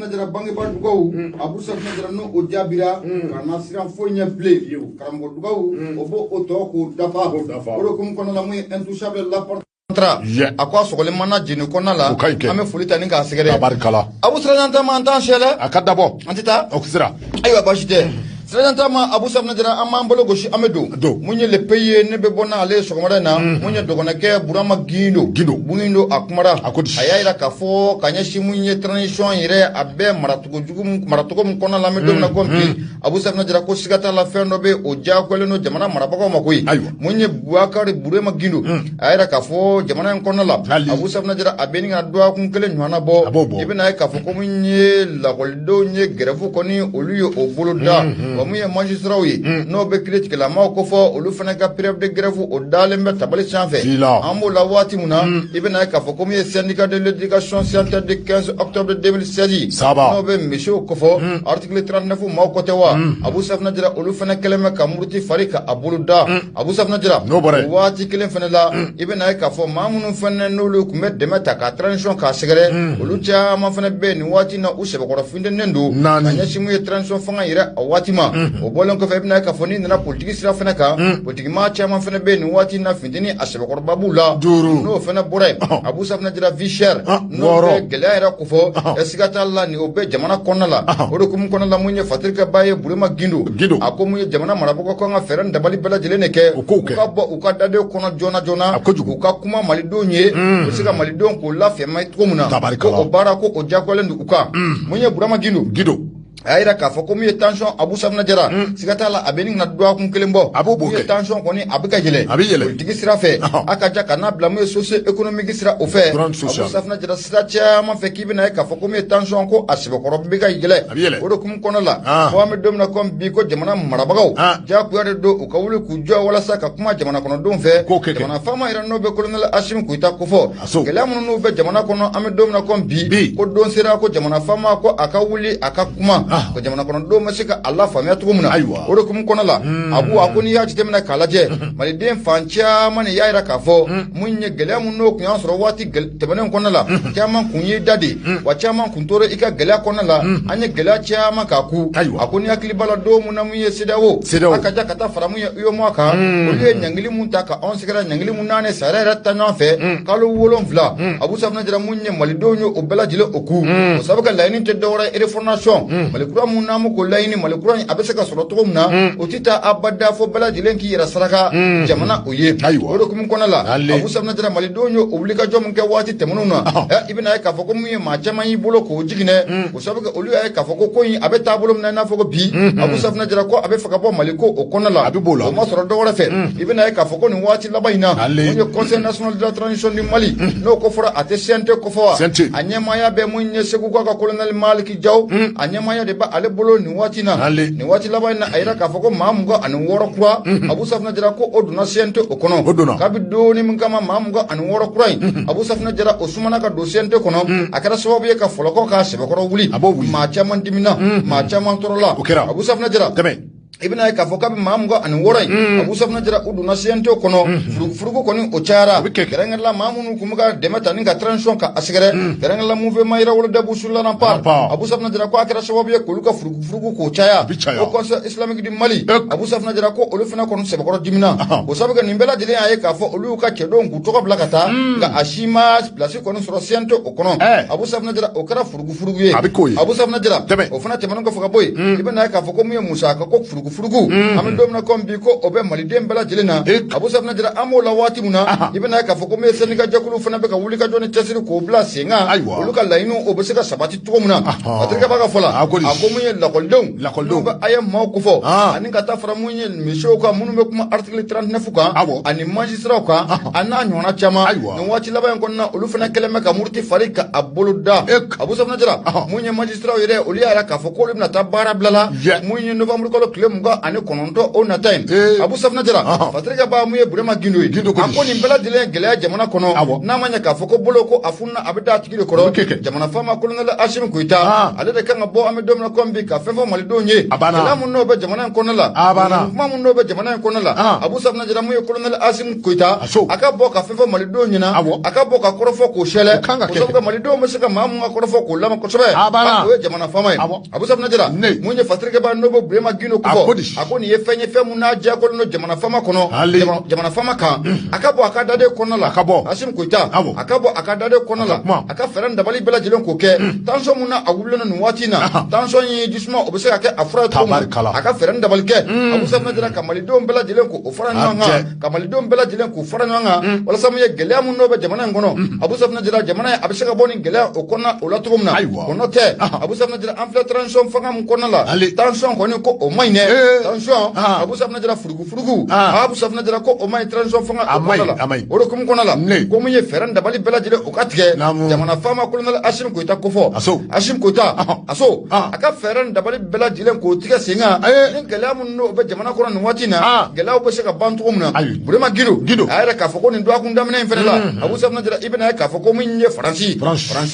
Safina Jara bangebaga dugawu Abu Safina Jara no o jaabira kana siran foyi ɲɛ bilen karamɔgɔ dugawu o b'o o tɔ k'o dafa o de hokumu kɔnɔna la mun ye intouchable l'apport a ko a sɔgɔlen mana jeni kɔnɔna la an bɛ foli ta ni k'a sɛgɛrɛ Abu Sirajantama an t'an sɛlɛ a ka dabɔ an tɛ taa ayiwa baasi tɛ Sirajantama Abu Safina Jara an b'an bolo gosi an bɛ don mun ye le pays ye ne bɛ bɔ n'ale sɔgɔmada in na mun ye dɔgɔnɔkɛ Burama Gindo Bungindo a kumara a y'a jira k'a fɔ ka ɲɛsin mun ye transition yɛrɛ a bɛɛ maracogo min kɔnɔna la an bɛ don min na ko bi Abu Safina Jara ko siga t'a la fɛn dɔ bɛ o diyagoyalen don jamana marabagaw ma koyi mun ye Bubakari Burama Gindo a y'a jira k'a fɔ jamana in kɔnɔna la Abu Safina Jara a bɛ nin ka dɔgɔkun kelen ɲɔgɔnna bɔ i bɛna ye k'a fɔ ko mun ye lakɔlidenw ye grève kɔni olu ye o bolo da wa mun ye magistraw ye n'o bɛ kiiri tigɛlamaw ko fɔ olu fana ka préavis de grève o dalen bɛ tabali sanfɛ an b'o la waati min na i bɛna ye k'a fɔ ko mun ye syndicat de l'éducation scientifique du 15 octobre 2016 n'o bɛ misiw ko fɔ article 39 maaw ko tɛ wa Abu Safina Jara olu fana kɛlen bɛ ka muruti fari ka a bolo da Abu Safina Jara o waati kelen fana la i bɛna ye k'a fɔ maa minnu fana n'olu tun bɛ dɛmɛ ta ka transition k'a sɛgɛrɛ olu caman fana bɛ nin waati in na u sɛbɛkɔrɔ fintɛnen don ka ɲɛsin mun ye transition fanga yɛrɛ a waati ma o bɔlen kɔfɛ i bɛna ye k'a fɔ ni nana politique sira fana kan politique maa caman fana bɛ nin waati in na fintini a sɛbɛkɔrɔba b'u la n'o fana bɔra yen Abu Safina Jara vie chère n'o bɛ gɛlɛya yɛrɛ ko fɔ siga t'a la nin o bɛ jamana kɔnɔna la o de hukumu kɔnɔna la mun ye fatirikɛba ye Burama Gindo a ko mun ye jamana marabagaw kan ka fɛɛrɛ dabali bɛɛ lajɛlen de kɛ u ka bɔ u ka daden kɔnɔ joona joona u ka kuma malidenw ye u bɛ se ka malidenw k'o lafɛma cogo min na ko o baara ko o diyagoyalen don u kan mun ye Burama Gindo a y'a jira k'a fɔ ko mun ye tension Abu Safina Jara siga t'a la a bɛ nin ka dɔgɔkun kelen bɔ mun ye tension kɔni a bɛ ka yɛlɛ politique sira fɛ a ka ja ka n'a bila mun ye socio-économique sira o fɛ Abu Safina Jara sira caman fɛ k'i bɛna ye k'a fɔ ko mun ye tension ko a sɛbɛkɔrɔ bɛ ka yɛlɛ o de hukumu kɔnɔna la fɔ an bɛ don min na comme bi ko jamana marabagaw diyagoya de don u ka wuli k'u jɔ walasa ka kuma jamana kɔnɔdenw fɛ jamana faama yɛrɛ n'o bɛ colonel Asimi Goyita ko fɔ gɛlɛya minnu n'u bɛ jamana kɔnɔ an bɛ don min na comme bi ko don sera ko jamana faama ko a ka wuli a ka kuma ko jamana kɔnɔdenw ma se ka a lafaamuya cogo min na o de hukumu kɔnɔna la Abu a ko n'i y'a jateminɛ k'a lajɛ maliden fan caman de y'a jira k'a fɔ mun ye gɛlɛya mun n'o kun y'an sɔrɔ waati tɛmɛnen kɔnɔna la caman kun y'i da de wa caman kun tora i ka gɛlɛya kɔnɔna la an ye gɛlɛya caman k'a ku a ko n'i hakili b'a la don mun na mun ye CEDEAO a ka ja ka taa fara mun ye UEMOA kan olu ye ɲangili mun ta ka anw sɛgɛrɛ ɲangili mun n'an ne sariya yɛrɛ ta ɲɔgɔn fɛ kalo 7 Abu Safina Jara mun ye malidenw ye o bɛɛ lajɛlen o ku o sabu ka laɲini tɛ dɔwɛrɛ refondation malikura mun n'an ko laɲini malikura in a bɛ se ka sɔrɔ cogo min na o tɛ taa abada fo bɛɛ lajɛlen k'i yɛrɛ saraka jamana o ye o de hukumu kɔnɔna la Abu Safina Jara malidenw ye o wulikajɔ min kɛ waati tɛmɛnenw na i bɛna ye k'a fɔ ko mun ye maa caman y'i bolo k'o jiginɛ o sabu olu y'a ye k'a fɔ ko in a bɛ taabolo min na i n'a fɔ ko bi Abu Safina Jara ko a bɛ fɛ ka bɔ Mali ko o kɔnɔna la o ma sɔrɔ dɔwɛrɛ fɛ i bɛna ye k'a fɔ ko nin waati laban in na mun ye conseil national de la transition du Mali n'o ko fɔra a tɛ CNT ko fɔ wa a ɲɛmaaya bɛ mun ye Segu ka colonel Maliki Jaw a ɲɛmaaya de b'ale bolo nin waati na nin waati laban in na a yira k'a fɔ ko maa 26 kura Abu Safina Jara ko o donna CNT o kɔnɔ kabi doni min kama maa 26 kura in Abu Safina Jara o sumana ka don CNT kɔnɔ a kɛra sababu ye ka fɔlɔkɔ k'a sɛbɛkɔrɔ wuli maa caman dimina maa caman tɔɔrɔla Abu Safina Jara i bɛna ye k'a fɔ k'a bɛ maa 26 in Abu Safina Jara u donna CNT kɔnɔ furuko kɔni o cayara kɛrɛnkɛrɛnla maa minnu kun bɛ ka dɛmɛ ta ni ka transition ka a sɛgɛrɛ kɛrɛnkɛrɛnla mouvement Yirawolo Debout sur la Rempart Abu Safina Jara ko a kɛra sababu ye k'olu ka furuko k'o caya o conseil islamique du Mali Abu Safina Jara ko olu fana kɔni sɛbɛkɔrɔ dimina o sabu kɛ nin bɛɛ lajɛlen y'a ye k'a fɔ olu y'u ka cɛdenw k'u tɔgɔ bila ka taa nka a si ma place kɔni sɔrɔ CNT o kɔnɔ Abu Safina Jara o kɛra furuko ye Abu Safina Jara o fana tɛmɛnen kɔfɛ ka bɔ yen i bɛna ye k'a fɔ ko mun ye musaka ko furuko don min na comme bi ko o bɛ maliden bɛɛ lajɛlen na Abu Safina Jara an b'o la waati min na i bɛna ye k'a fɔ ko min ye syndicat jɛkulu fana bɛ ka wuli ka jɔ ni cɛsiri k'o bila sen kan olu ka laɲiniw o bɛ se ka sabati cogo min na a terikɛ b'a ka fɔ la a ko mun ye lakɔlidenw bɛ a ye maaw ko fɔ ani ka taa fara mun ye misiw kan minnu bɛ kuma article 39 kan ani magistraw kan a n'a ɲɔgɔnna caman nin waati laban in kɔnɔna olu fana kɛlen bɛ ka muruti fari ka a bolo da Abu Safina Jara mun ye magistraw yɛrɛ olu y'a jira k'a fɔ k'olu bɛna taa baara bila la mun ye novembre kalo tile 20 ani kononto o natain Abu Safna Jara fatrika ba mu ye Burema Gindo akoni mbela dilen gele jamana kono na manya ka foko bolo ko afunna abida tigire koro jamana fama kolonel Hashim Koita ale de kan bo ame domna kombi ka fefo malido nye la mun no be jamana kono la ma mun no be jamana kono la Abu Safna Jara mu ye kolonel Hashim Koita aka bo ka fefo malido nyina aka bo ka korofo ko shele ko so malido mo sika ma mun korofo ko lama ko sobe ko jamana fama Abu Safna Jara mu ye fatrika ba no bo Burema Gindo ko akoni ye fenye femu na ja ko no jamana fama kono jamana fama kan akabo akadade kono la Hashim Koita akabo akadade kono la aka feran dabali bela jilen ko ke tension muna awulona no watina tension yi jisma obese ake afra to aka feran dabali ke Abu Safna Jara kamali do bela jilen ko ofara nyanga kamali do bela jilen ko ofara nyanga wala samu ye gele amun no be jamana ngono Abu Safna Jara jamana abise ka boni gele okona olatugumna kono te Abu Safna Jara amfla tension fanga mun kono la tension ko ni ko o maine tension Abu Safna Jara furugu Abu Safna Jara ko o mai tension fanga kono la oro kum kono la ko mu ye feran dabali bela jile o katike jamana fama kolonel Hashim Koita kofo Hashim Koita aso aka feran dabali bela jile ko tika singa nin gelamu no be jamana ko no watina gelaw be shaka bantu umna Burema Gindo ayra ka foko ni do akunda mena infela Abu Safna Jara ibna ka foko mu ye Franci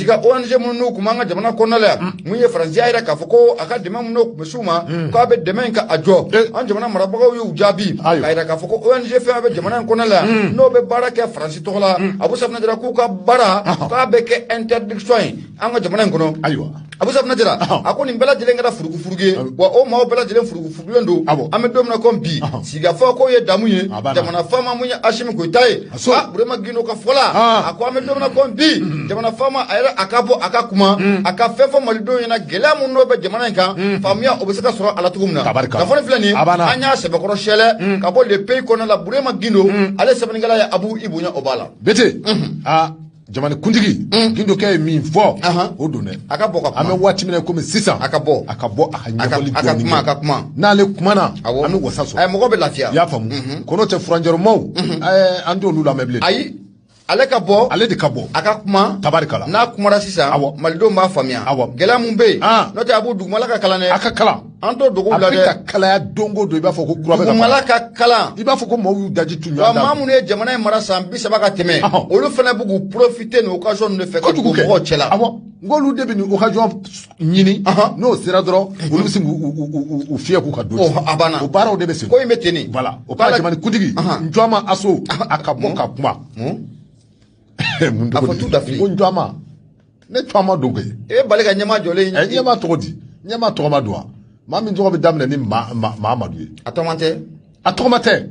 ga ONG mun no kuma jamana kono la mu ye Franci ayra ka foko aka dema mun no musuma ko be demen ka ajo an jamana marabago yu jabi ayra ka foko ONG fe be jamana kono la no be baraka Franci to la Abu Safna Jara ku ka bara ka be ke interdiction anga jamana ngono Abu Safna Jara akoni mbela jile ngara furuge wa o ma bela jile furuge ndo ame domna kombi siga fa ko ye damuye jamana fama munya Hashim Koita Burema Gindo ka fola akwa ame domna kombi jamana fama ayra akabo akakuma akafefo malido yana gela munno be jamana kan famia obeseka soro alatugumna ka fone flani anya sebe koro shele ka bo le pay kono la Burema Gindo ale sebe ngala ya Abu Ibunya Obala bete jamana kundigi Gindo ke min fo o done akabo ka ame wati mena ko me sisa akabo akanyaboli akakuma na le kumana ame wasaso ay mo ko be lafia ya famu kono te franjero mo ando lula meble ayi ale ka bo ale de ka bo akakuma tabarikala na kumara sisa malido ma famia gela mumbe no te Abu dugumala ka kala ne akakala anto dogo la de kala ya dongo do iba fo ko kura be dugumala ka kala iba fo ko mo daji tunya da mamu ne jamana mara sambi sabaka teme olu fana bugu profiter no occasion ne fait ko ko chela ngolu debi ni occasion nyini no sera dro olu singu u fie ku ka do abana o bara o debe sin ko imeteni voilà o para jamana kudigi njoma aso akabo ka kuma afotu dafi njoma ne twama dogo e baleka nyama jole nyama togodi nyama togoma doa mami njogo be damne ni Mamadou atomate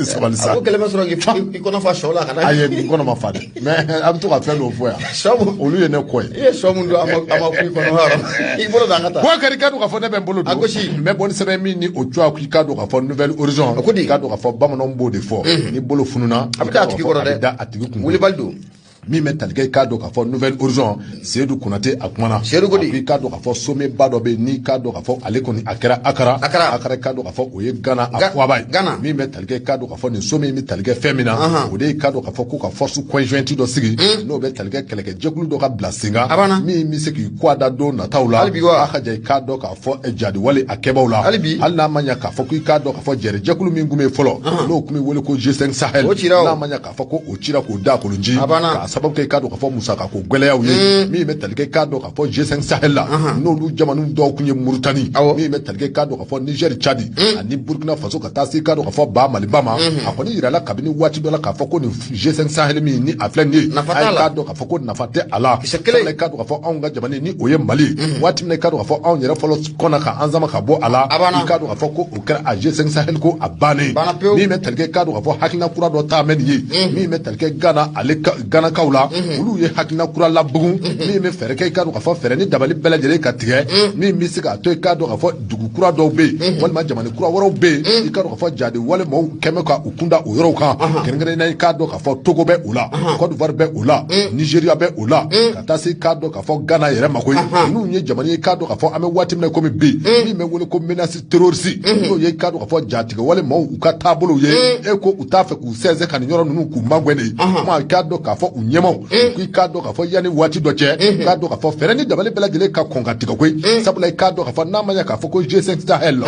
sabalisa ako kelema soro ki kono fa shola kana aye ni kono ma fa mais am to ka fe no fo ya shabu olu ye ne ko e so mu ndo ama ku kono haro I bolo da ngata ko kari kadu ka fo ne be mbolo do akoshi me bon sebe mi ni otu aku kadu ka fo nouvelle horizon kadu ka fo bamano mbo de fo ni bolo fununa abita atiki ko de da atiki kun wuli baldo mi metalge kado ka fo nouvelle horizon Seydou Konate akumana Seydou kado ka fo some bado be ni kado ka fo ale koni akara kado ka fo oye Ghana afwa Ghana mi metalge kado ka fo ni some mi talge femina ode kado ka fo ko ka force conjointe do sigi no be talge keleke jekulu do ka blasinga mi se ki kwada do na taula akaje kado ka fo ejadi wale akebawla alna manya ka fo ki kado ka fo jere jekulu mi ngume folo no kumi wole ko G5 Sahel na manya ka fo ko ochira ko da ko lunji sababu ke kado ka fo musaka ko gwele yawo mi metalge kado ka fo G5 Sahel la no lu jamanu do kunye Mauritanie mi metalge kado ka fo Niger Chad ani Burkina Faso ka tasi kado ka fo ba Mali bama akoni irala kabini wati dola ka fo ko ni G5 Sahel mi ni aflen ni kado ka fo ko na fate ala le kado ka fo onga jamani ni oye Mali wati me kado ka fo on yera folo kona ka anzama ka bo ala kado ka fo ko o kra a G5 Sahel ko abane mi metalge kado ka fo hakina kura do ta men yi mi metalge Ghana ale Ghana kawla ulu ye hakina kura la bugun mi me fere ke kado ka fo fere ni dabali bela jele ka tige mi se ka to kado ka fo dugu kura do be walma jamani kura woro be kado ka fo jade wale mo keme ka ukunda o yoro kan kengere na kado ka fo Togo be ula Côte d'Ivoire be ula Nigeria be ula kata se kado ka fo Ghana yere makoy nu ye jamani kado ka fo ame watim na komi be mi me wole ko menace terroriste no ye kado ka fo jatige wale mo uka tabolo ye eko utafe ku seze kan nyoro nu ku magwene ma kado ka fo ɲɛmaw ko i k'a dɔn k'a fɔ yanni waati dɔ cɛ k'a dɔn k'a fɔ fɛɛrɛ ni dabali bɛɛ lajɛlen ka kɔn ka tigɛ koyi sabula i k'a dɔn k'a fɔ n'a ma ɲɛ k'a fɔ ko G5 Sahel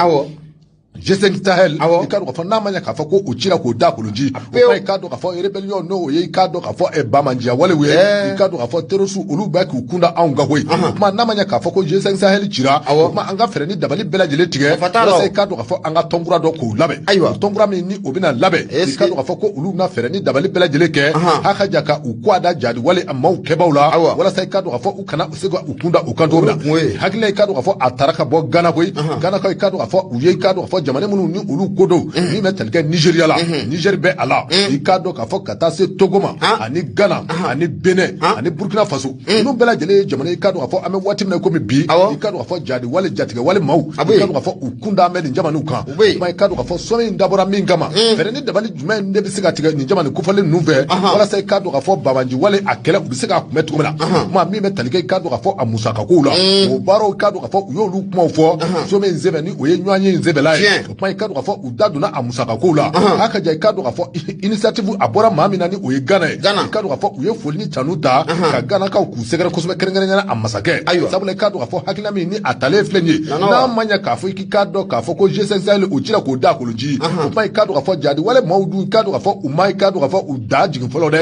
G5 Sahel i k'a dɔn k'a fɔ n'a ma ɲɛ k'a fɔ ko u cira k'o da koloji o fana i k'a dɔn k'a fɔ rébellion n'o ye i k'a dɔn k'a fɔ bamanjiya walew ye i k'a dɔn k'a fɔ terroriste olu bɛ k'u kunda anw kan koyi o tuma n'a ma ɲɛ k'a fɔ ko G5 Sahel cira o tuma an ka fɛɛrɛ ni dabali bɛɛ lajɛlen tigɛ walasa i k'a dɔn k'a fɔ an ka tɔnkura dɔ k'o labɛn tɔnkura min ni o bɛna labɛn i k'a dɔn k'a fɔ ko olu bɛna fɛɛrɛ ni dabali bɛɛ lajɛlen kɛ a ka jan ka u kɔ a da jadi wale a maaw kɛbaaw la walasa i k'a dɔn k'a fɔ u kana se ka u kunda u kan cogo min na hakili i k'a dɔn k'a fɔ a taara ka bɔ Ghana koyi Ghana ko i k'a dɔn k'a fɔ u ye i k'a dɔn k'a fɔ jamana minnu ni olu ko dɔw min bɛ tali kɛ Nigeria la Niger bɛ a la i k'a dɔn k'a fɔ ka taa se Togo ma ani Ghana ani Benin ani Burkina Faso ninnu bɛɛ lajɛlen ye jamana i k'a dɔn k'a fɔ an bɛ waati min na komi bi i k'a dɔn k'a fɔ jadi wale jatigɛ wale maaw i k'a dɔn k'a fɔ u kunda an bɛ nin jamanaw kan o tuma i k'a dɔn k'a fɔ sɔmi in dabɔra min kama fɛɛrɛ ni dabali jumɛn de bɛ se ka tigɛ nin jamana kofɔlen ninnu fɛ walasa i k'a dɔn k'a fɔ babanji wale a kɛlɛ u bɛ se k'a kunbɛn cogo min na tuma min bɛ tali kɛ i k'a dɔn k'a fɔ a musakakow la o baaraw i k'a dɔn k'a fɔ u y'olu kumaw fɔ sɔmi in sɛbɛn ni o ye ɲɔgɔn ye in sɛbɛnla ye o tuma i k'a dɔn k'a fɔ u da donna a musakakow la a ka jan i k'a dɔn k'a fɔ initiative a bɔra maa min na ni o ye Ghana ye i k'a dɔn k'a fɔ u ye foli ni tanu ta ka Ghanakaw k'u sɛgɛrɛ kosɛbɛ kɛrɛnkɛrɛnnenya a masakɛ sabula i k'a dɔn k'a fɔ hakilina min ni a talen filɛ nin ye n'a ma ɲɛ k'a fɔ i k'a dɔn k'a fɔ ko G5 Sahel o cira k'o da koloji o tuma i k'a dɔn k'a fɔ jadi wale maaw dun i k'a dɔn k'a fɔ u ma i k'a dɔn k'a fɔ u da jigin fɔlɔ dɛ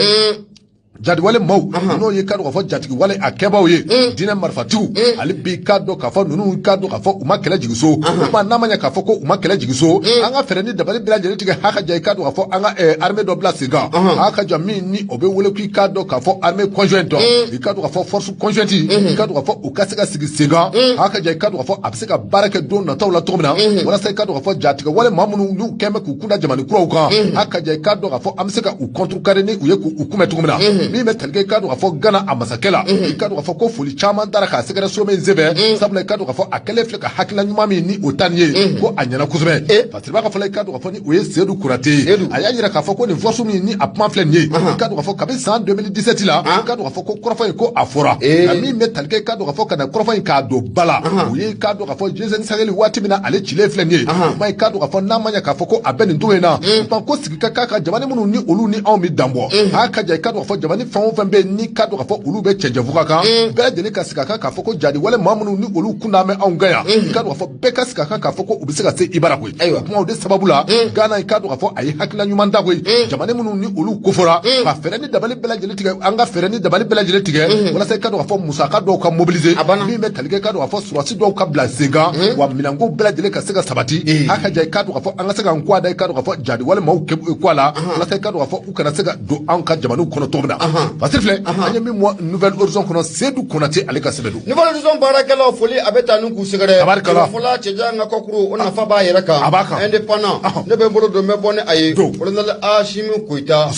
jadiwale maaw n'o ye k'a dɔn k'a fɔ jatigi wale a kɛbaaw ye diinɛ marifatigiw ale bi k'a dɔn k'a fɔ ninnu k'a dɔn k'a fɔ u ma kɛlɛ jigin so o tuma n'a ma ɲɛ k'a fɔ ko u ma kɛlɛ jigin so an ka fɛɛrɛ ni dabali bɛɛ lajɛlen tigɛ ha ka jan i k'a dɔn k'a fɔ an ka armée dɔ bila sen kan ha ka jan min ni o bɛ wele k'i k'a dɔn k'a fɔ armée conjointe i k'a dɔn k'a fɔ force conjointe i k'a dɔn k'a fɔ u ka se ka sigi sen kan ha ka jan i k'a dɔn k'a fɔ a bɛ se ka baara kɛ don nataw la cogo min na walasa i k'a dɔn k'a fɔ jatigɛ wale maa minnu n'u kɛn bɛ k'u kunda jamana kuraw kan ha ka jan i k'a dɔn k'a fɔ an bɛ se ka u contrecarrer ni u ye k'u kunbɛn cogo min na min bɛ tali kɛ i k'a dɔn k'a fɔ Ghana a masakɛ la i k'a dɔn k'a fɔ ko foli caman dara k'a sɛgɛrɛ so min sɛbɛn sabula i k'a dɔn k'a fɔ a kɛlen filɛ ka hakilina ɲuman min ni o ta nin ye ko a ɲɛna kosɛbɛ parce que b'a ka fɔla i k'a dɔn k'a fɔ ni o ye Seydou Kouyaté ye a y'a yira k'a fɔ ko nin force min ni a kuma filɛ nin ye i k'a dɔn k'a fɔ kabini san 2017 la i k'a dɔn k'a fɔ ko kɔrɔfɔ in ko a fɔra nka min bɛ tali kɛ i k'a dɔn k'a fɔ ka na kɔrɔfɔ in k'a don ba la o ye i k'a dɔn k'a fɔ G5 Sahel waati min na ale cilen filɛ nin ye i k'a dɔn k'a fɔ n'a ma ɲɛ k'a fɔ ko a bɛ nin cogo in na ko sigi ka k'a ka jamana minnu ni olu ni anw bɛ danbɔ a ka jan i k'a dɔn k'a fɔ jamana fɛn o fɛn bɛ yen ni k'a dɔn k'a fɔ olu bɛ cɛnjɛfuga kan bɛɛ lajɛlen ka sigi a kan k'a fɔ ko jadi wale maa minnu ni olu kun d'an bɛ anw kan yan i k'a dɔn k'a fɔ bɛɛ ka sigi a kan k'a fɔ ko u bɛ se ka se i bara koyi o kumaw de sababu la Ghana i k'a dɔn k'a fɔ a ye hakilina ɲuman ta koyi jamana minnu ni olu kofɔra ka fɛɛrɛ ni dabali bɛɛ lajɛlen tigɛ an ka fɛɛrɛ ni dabali bɛɛ lajɛlen tigɛ walasa i k'a dɔn k'a fɔ musaka dɔw ka mobiliser min bɛ tali kɛ i k'a dɔn k'a fɔ surasi dɔw ka bila sen kan wa minɛnko bɛɛ lajɛlen ka se ka sabati a ka jan i k'a dɔn k'a fɔ an ka se ka n kɔ a da i k'a dɔn k'a fɔ jadi wale maaw kɔ a la walasa i k'a dɔn k'a fɔ u kana se ka don an ka jamanaw kɔnɔ cogo min na parce que filɛ an ye min mɔ Nouvelle Horizon kɔnɔ Seydou Kouyaté ale ka sɛbɛn don Nouvelle Horizon baarakɛlaw foli a bɛ taa n'u k'u sɛgɛrɛ tabarikala fɔla cɛjan ka kɔkuru o nafa b'a yɛrɛ kan a b'a kan indépendant ne bɛ n bolo don n bɛ bɔ ni a ye colonel Assimi Goïta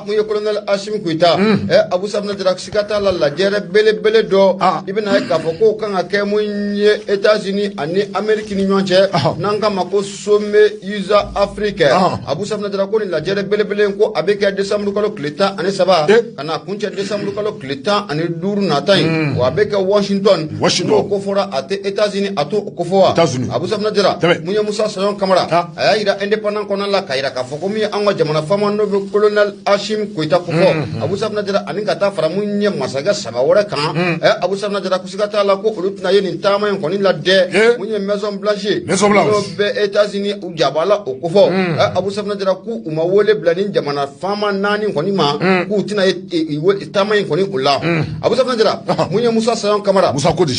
mun ye colonel Assimi Goïta Abu Sabna Dara siga t'a la lajɛrɛ belebele dɔ i bɛna ye k'a fɔ k'o kan ka kɛ mun ye États-Unis ani Amérique ni ɲɔgɔn cɛ n'an k'a ma ko sommet USA Afrique Abu Sabna Dara ko nin lajɛrɛ belebele ko a bɛ kɛ décembre kalo tile 13 ka na kuncɛ décembre kalo tile 15 nata in wa a bɛ kɛ Washington n'o ko fɔra a tɛ États-Unis a t'o ko fɔ wa Abu Sabna Dara mun ye Musa Sayon Kamara a y'a yira indépendant kɔnɔna la k'a yira k'a fɔ ko min ye an ka jamana faama n'o bɛ colonel Assimi Goïta ko fɔ Abu Sabna Dara ani ka taa fara mun ye masakɛ saba wɛrɛ kan Abu Sabna Dara siga t'a la ko olu tɛna ye nin taama in kɔni la dɛ mun ye Maison Blanche n'o bɛ États-Unis u jabala o ko fɔ Abu Sabna Dara k'u ma wele bila ni jamana faama 4 kɔni ma k'u tɛna ye taama in kɔni o la Abu Sabna Dara mun ye Musa Sayon Kamara Musa Kodi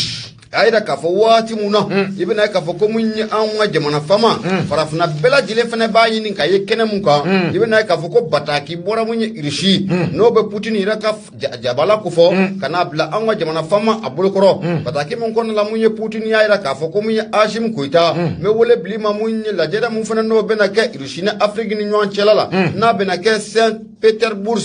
a yira k'a fɔ waati mun na i bɛna ye k'a fɔ ko mun ye anw ka jamana faama farafinna bɛɛ lajɛlen fana b'a ɲini k'a ye kɛnɛ mun kan i bɛna ye k'a fɔ ko Bataki bɔra mun ye Russie n'o bɛ Poutine yɛrɛ ka jabala ko fɔ ka n'a bila anw ka jamana faama a bolokɔrɔ Bataki mun kɔnɔna la mun ye Poutine y'a yira k'a fɔ ko mun ye Assimi Goïta n bɛ wele bili ma mun ye lajɛrɛ mun fana n'o bɛna kɛ Russie ni Afrique ni ɲɔgɔn cɛla la n'a bɛna kɛ Saint-Pétersbourg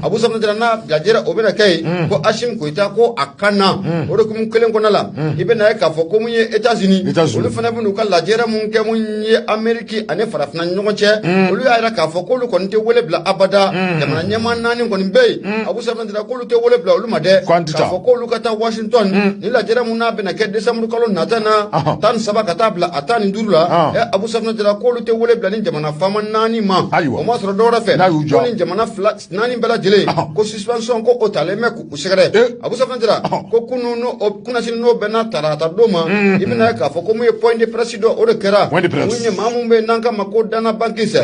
Abu Sabna Dara n'a lajɛrɛ o bɛna kɛ yen ko Assimi Goïta ko a kan na o de kun kelen kɔnɔ la i bɛna ye k'a fɔ ko mun ye États-Unis olu fana bɛ n'u ka lajɛrɛ mun kɛ mun ye Amérique ani farafinna ni ɲɔgɔn cɛ olu y'a yira k'a fɔ k'olu kɔni tɛ wele bila abada jamana ɲɛmaa 4 kɔni bɛ yen Abu Sabna Dara k'olu tɛ wele bila olu ma dɛ k'a fɔ k'olu ka taa Washington ni lajɛrɛ mun n'a bɛna kɛ décembre kalo nata na 17 ka taa bila a 15 la Abu Sabna Dara k'olu tɛ wele bila ni jamana faama 4 ma o ma sɔrɔ dɔwɛrɛ fɛ ko ni jamana jamana nani bela jele ko suspension ko otale me ku segere abu safna jira ko kunu no kuna sin no bena tarata doma ibina ka fo ko mu point de presse do o de kera munye mamu be nanka mako dana bankise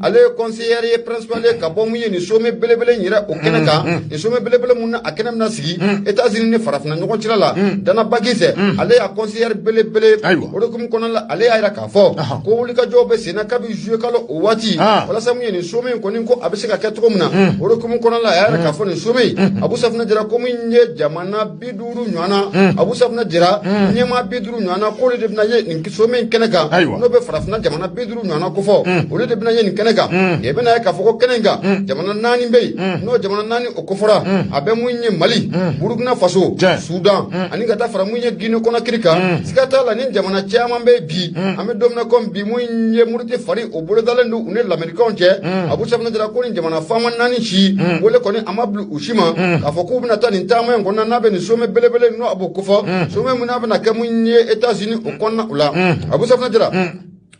ale conseiller principal ka bo munye ni some belebele nyira o kenaka ni some belebele munna akena na sigi États-Unis ne farafna nyoko chira la dana bankise ale ya conseiller belebele o de kum kono la ale ya ira ka fo ko wuli ka jobe sina ka bi jouer kalo o wati wala sa munye ni some ko ni ko abisika ketko muna o de kum kono la ya ira ka fo ni some abu safna jira ko munye jamana biduru nyana abu safna jira nyema biduru nyana ko de bina ye ni some kenaka no be farafna jamana biduru nyana ko fo o de bina ye ni kenaka e bina ka fo ko kenenga jamana nani be no jamana nani o ko fora abe munye Mali Burkina Faso Sudan ani gata fara munye Guinée Conakry ka sikata la ni jamana chama be bi ame domna kom bi munye murti fari o bolo dalendu une l'américain che abu safna jira ko ni jamana fama nani shi wole ko ni amablu ushima ka fo ko bina tani tama en konna nabe ni some belebele no abu ko fo some munabe na ke munye États-Unis o konna ula abu safna jira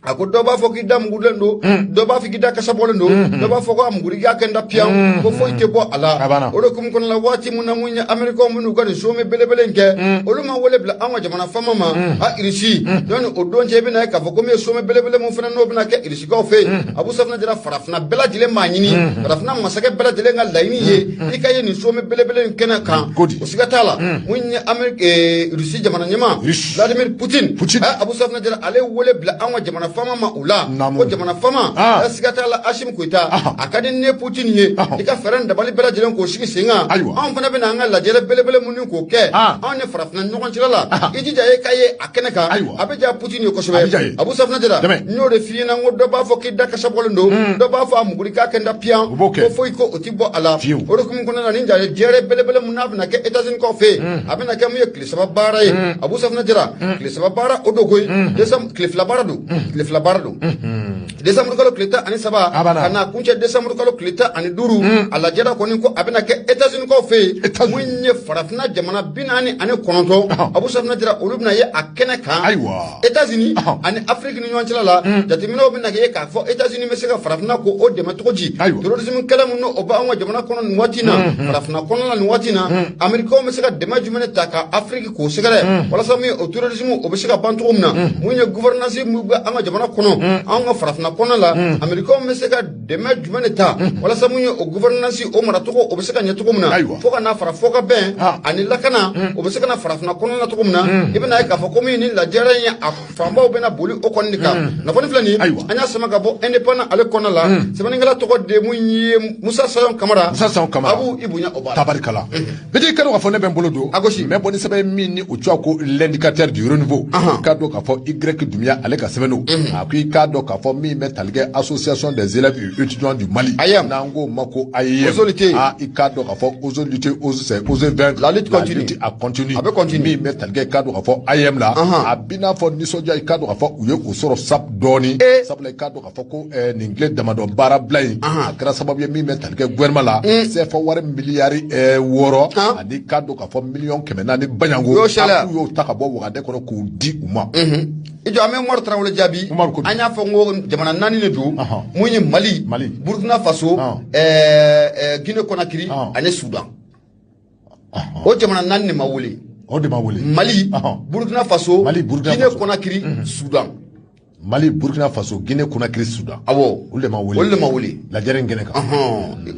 ako doba fo ki dam gudendo doba fi gida ka sabolendo doba fo ko am guri ga kenda pian ko fo ite bo ala o do kum kon la wati mun munya america mun ko ni some belebele nke o luma wole bla anga jamana fama ma ha irisi don o don je be na ka fo ko me some belebele mun fana no bna ke irisi ko fe abu safna jira farafna bela jile manyini farafna masake bela jile nga laini ye ikaye ni some belebele nke na kan o sigatala munya america irisi jamana nyama Vladimir Putin abu safna jira ale wole bla anga jamana fama ma ula ko jamana fama sigata la Ashim Koita akadin ne Putin ye dika feran da bali bela jelen ko sigi singa an fana bena nga la jele belebele munin ko ke an ne farafna nyogon cirala iji jaye kaye akeneka abeja Putin ye ko sobe abu safna jara nyore fiina ngodo ba fo kidda ka sabolendo do ba fo amuguri ka kenda pian ko foy ko otibo ala o do kum kunana ninja jere belebele munabna ke États-Unis ko fe abena ke mu ye klisaba bara ye abu safna jara klisaba bara odogoy desam klifla bara do Flabardo Desamuru kalo klita ani saba kana kunche desamuru kalo klita ani duru ala jada ko ni ko abena ke États-Unis ko fe munye farafna jamana binani ani kononto abu safna jira olubna ye akene kan États-Unis ani Afrique ni nyontila la jatimino bina ke ka fo États-Unis mesega farafna ko o de matoji terrorisme kalamu no oba anwa jamana kono ni watina farafna kono la ni watina America mesega de majumene taka Afrique ko segare wala sami o terrorisme obesega bantumna munye gouvernance mu anga jamana kono anga farafna kono la America mesega de majumene ta wala sami o gouvernance o marato ko obesega nyeto muna foka na fara foka ben ani lakana obesega na farafna kono la to muna ibena ka fo komi ni la jerenya afamba obena boli o konika na foni flani anya sama ga bo independent ale kono la semani ngala to ko de munyi Musa Sayon Kamara abu ibunya obala tabarikala bidi kado ka fo ne ben bolodo mais boni sebe mini o ko l'indicateur du renouveau kado ka fo y dumia ale ka sebeno akui kado ka fo mi metalge association des élèves et étudiants du Mali nango mako ayem kado ka fo ozolité la lutte continue mi metalge kado ka fo ayem la abina fo nisoja kado ka fo uye usoro sap doni saple kado ka fo ko n'inglés damado bara blay akra sababu mi metalge gouvernement la c'est fo ware milliari woro adi kado ka fo million kemenani banyango yo takabo wade kono ko di uma ijo ame Umar Traoré jabi anya fo ngo jamana nani ne du munyi Mali Burkina Faso Guinée Conakry ane Sudan o jamana nani ne mawuli Mali Burkina Faso Guinée Conakry Sudan Mali, Burkina Faso, Guinée, Conakry, Soudan. Awo. Ule mawuli. La jere ngene ka.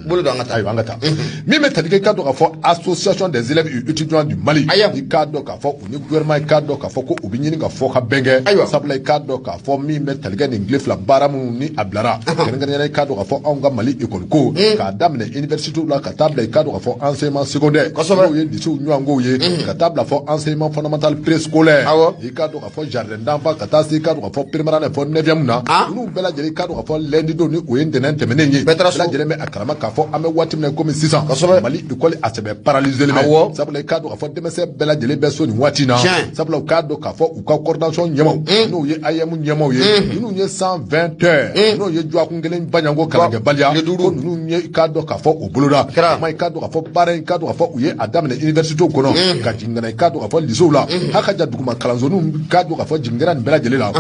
Bolo do angata. Ayo angata. Mi metadike kado ka fo association des élèves et étudiants du Mali. Di kado ka fo uni gouvernement kado ka fo ko ubinyini ka fo ka benge. Sabla kado ka fo mi metadike n'inglés la baramu ni ablara. Ngene kado ka fo anga Mali école ko. Ka damne université la ka table kado ka fo enseignement secondaire. Ko ye disu nyango ye. Ka table fo enseignement fondamental préscolaire. Di kado ka fo jardin d'enfants ka tasi kado ka fo ne fo neviam na nu bela jeli kadu ka fo lendi do ni o yendenen temenenye bela jeli me akrama ka fo ame wati me comme 600 Mali école asebe paralyser le me sabla kadu ka fo demese bela jeli be so ni wati na sabla kadu ka fo u ka coordination nyemo no ye ayemu nyemo ye nu ye 120 heures no ye jwa ku ngelen banyango kala ge balia nu ye kadu ka fo o boloda mai kadu ka fo bare kadu ka fo u ye adam na université ko no ka jingana kadu ka fo lisola haka ja duguma kalanzo nu kadu ka fo jingera bela jeli la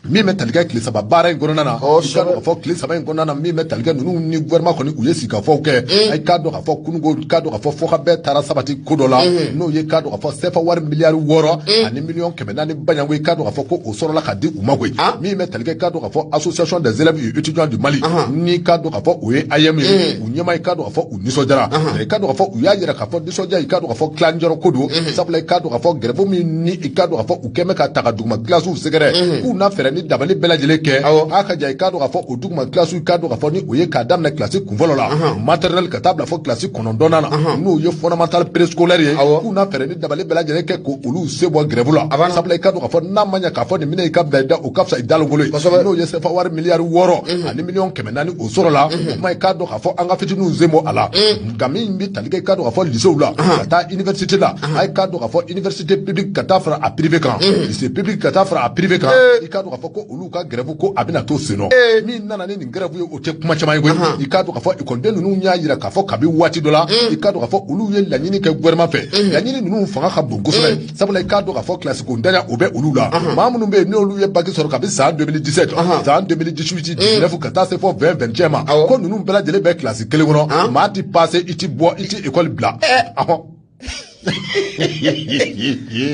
min bɛ tali kɛ tile saba baara in kɔnɔna na i k'a dɔn k'a fɔ tile saba in kɔnɔna na min bɛ tali kɛ ninnu ni gouvernement kɔni u ye sigikafɔw kɛ a k'a dɔn k'a fɔ kununko k'a dɔn k'a fɔ fɔ ka bɛɛ taara sabati ko dɔ la n'o ye k'a dɔn k'a fɔ CFA wari miliyari 6 ani miliyɔn 400 baɲango k'a dɔn k'a fɔ ko o sɔrɔla ka di u ma koyi min bɛ tali kɛ k'a dɔn k'a fɔ association des élèves et étudiants du Mali ni k'a dɔn k'a fɔ o ye AEM ye u ɲɛmaa k'a dɔn k'a fɔ u nisɔndiyara k'a dɔn k'a fɔ u y'a yira k'a fɔ nisɔndiya k'a dɔn k'a fɔ tilanjɔrɔ ko don sabula k'a dɔn k'a fɔ grève min ni k'a dɔn k'a fɔ u kɛn bɛ ka ta ka duguma classe sɛgɛrɛ k'u na fɛɛrɛ ni dabali bɛɛ lajɛlen kɛ a ka ja k'a dɔn k'a fɔ o duguma classe k'a dɔn k'a fɔ ni o ye k'a daminɛ classe kunfɔlɔ la maternelle ka taa bila fɔ classe 9nan na n'o ye fondamental préscolaire ye k'u na fɛɛrɛ ni dabali bɛɛ lajɛlen kɛ ko olu se bɔ grève la sabula k'a dɔn k'a fɔ n'a ma ɲɛ k'a fɔ nin minɛ i ka bila i da o ka fisa i dalongolo ye n'o ye CFA wari miliyari 6 ani miliyɔn 400 o sɔrɔ la o kuma k'a dɔn k'a fɔ an ka fitininw sen bɔ a la nka min bɛ tali kɛ k'a dɔn k'a fɔ lycéew la ka taa université la a k'a dɔn k'a fɔ université publique ka taa fara a privé kan lycée public ka taa fara a privé kan i k'a dɔn k'a fɔ ko olu ka grève ko a bɛna to sen nɔ min nana ni nin grève ye o tɛ kuma caman ye koyi i k'a dɔn k'a fɔ école ninnu y'a yira k'a fɔ kabi waati dɔ la i k'a dɔn k'a fɔ olu ye laɲini kɛ gouvernement fɛ laɲini ninnu fanga ka bon kosɛbɛ sabula i k'a dɔn k'a fɔ classe kundanya o bɛ olu la maa minnu bɛ yen n'olu ye bac sɔrɔ kabi san 2017 san 2018 19 ka taa se fɔ 2021 ma ko ninnu bɛɛ lajɛlen bɛ classe kelen kɔnɔ maa ti passé i ti bɔ i ti école bila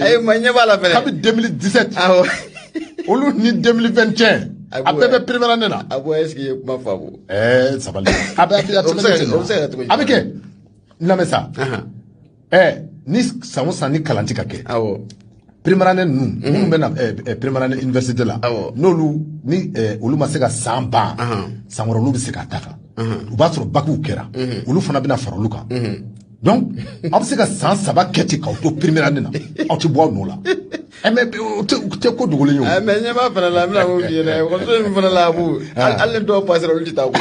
ayi ma ɲɛ b'a la fɛnɛ kabi 2017 olu ni 2021 a bɛɛ bɛ première année na a bɔ est-ce que ye kuma faamu sabali a bɛ a bɛ kɛ lamɛn sa ni san o san ni kalan ti ka kɛ première année ninnu minnu bɛ na première année université la n'olu ni olu ma se ka san ban san wɛrɛ olu bɛ se k'a ta kan u b'a sɔrɔ bakiw kɛra olu fana bɛna fara olu kan donc aw bɛ se ka san 3 kɛ ten k'aw to première année na aw ti bɔ aw nɔ la mais o tɛ ko dogolen ye o mais ɲɛma fana la n bɛna mun f'i ye dɛ école min fana la abu hali ni dɔw passera olu ti taa ko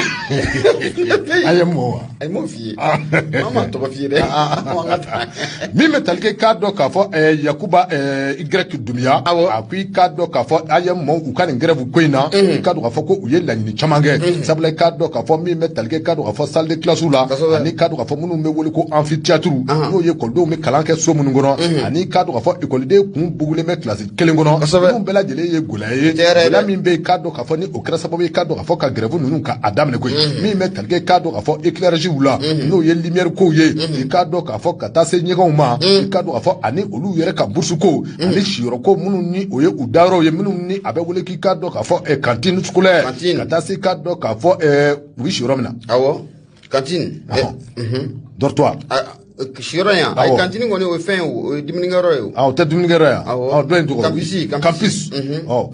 a ye mɔ wa a ye m'o f'i ye maa ma tɔgɔ f'i ye dɛ min bɛ tali kɛ k'a dɔn k'a fɔ Yakuba Y Dumiya a ko i k'a dɔn k'a fɔ a ye mɔ u ka nin grève ko in na i k'a dɔn k'a fɔ ko u ye laɲini caman kɛ sabula i k'a dɔn k'a fɔ min bɛ tali kɛ k'a dɔn k'a fɔ salle de classe la ani k'a dɔn k'a fɔ minnu bɛ wele ko amphithéâtre n'o ye écoledenw bɛ kalan kɛ so minnu kɔnɔ ani k'a dɔn k'a fɔ écoleden kun bugulen bɛ classe kelen kɔnɔ ninnu bɛɛ lajɛlen ye gɛlɛya ye gɛlɛya min bɛ yen k'a dɔn k'a fɔ ni o kɛra sababu ye k'a dɔn k'a fɔ ka grève ninnu ka a daminɛ koyi min bɛ tali kɛ k'a dɔn k'a fɔ éclairage la n'o ye lumière kow ye i k'a dɔn k'a fɔ ka taa se ɲɛgɛnw ma i k'a dɔn k'a fɔ ani olu yɛrɛ ka bourse ko ani siyɔrɔ ko minnu ni o ye u dayɔrɔ ye minnu ni a bɛ wele k'i k'a dɔn k'a fɔ cantine scolaire ka taa se k'a dɔn k'a fɔ u bɛ siyɔrɔ min na awɔ cantine dortoir siyɔrɔ yan a ye cantine kɔni o ye fɛn ye o ye dumunikɛyɔrɔ ye o tɛ dumunikɛyɔrɔ yan dɔ in tɔgɔ campus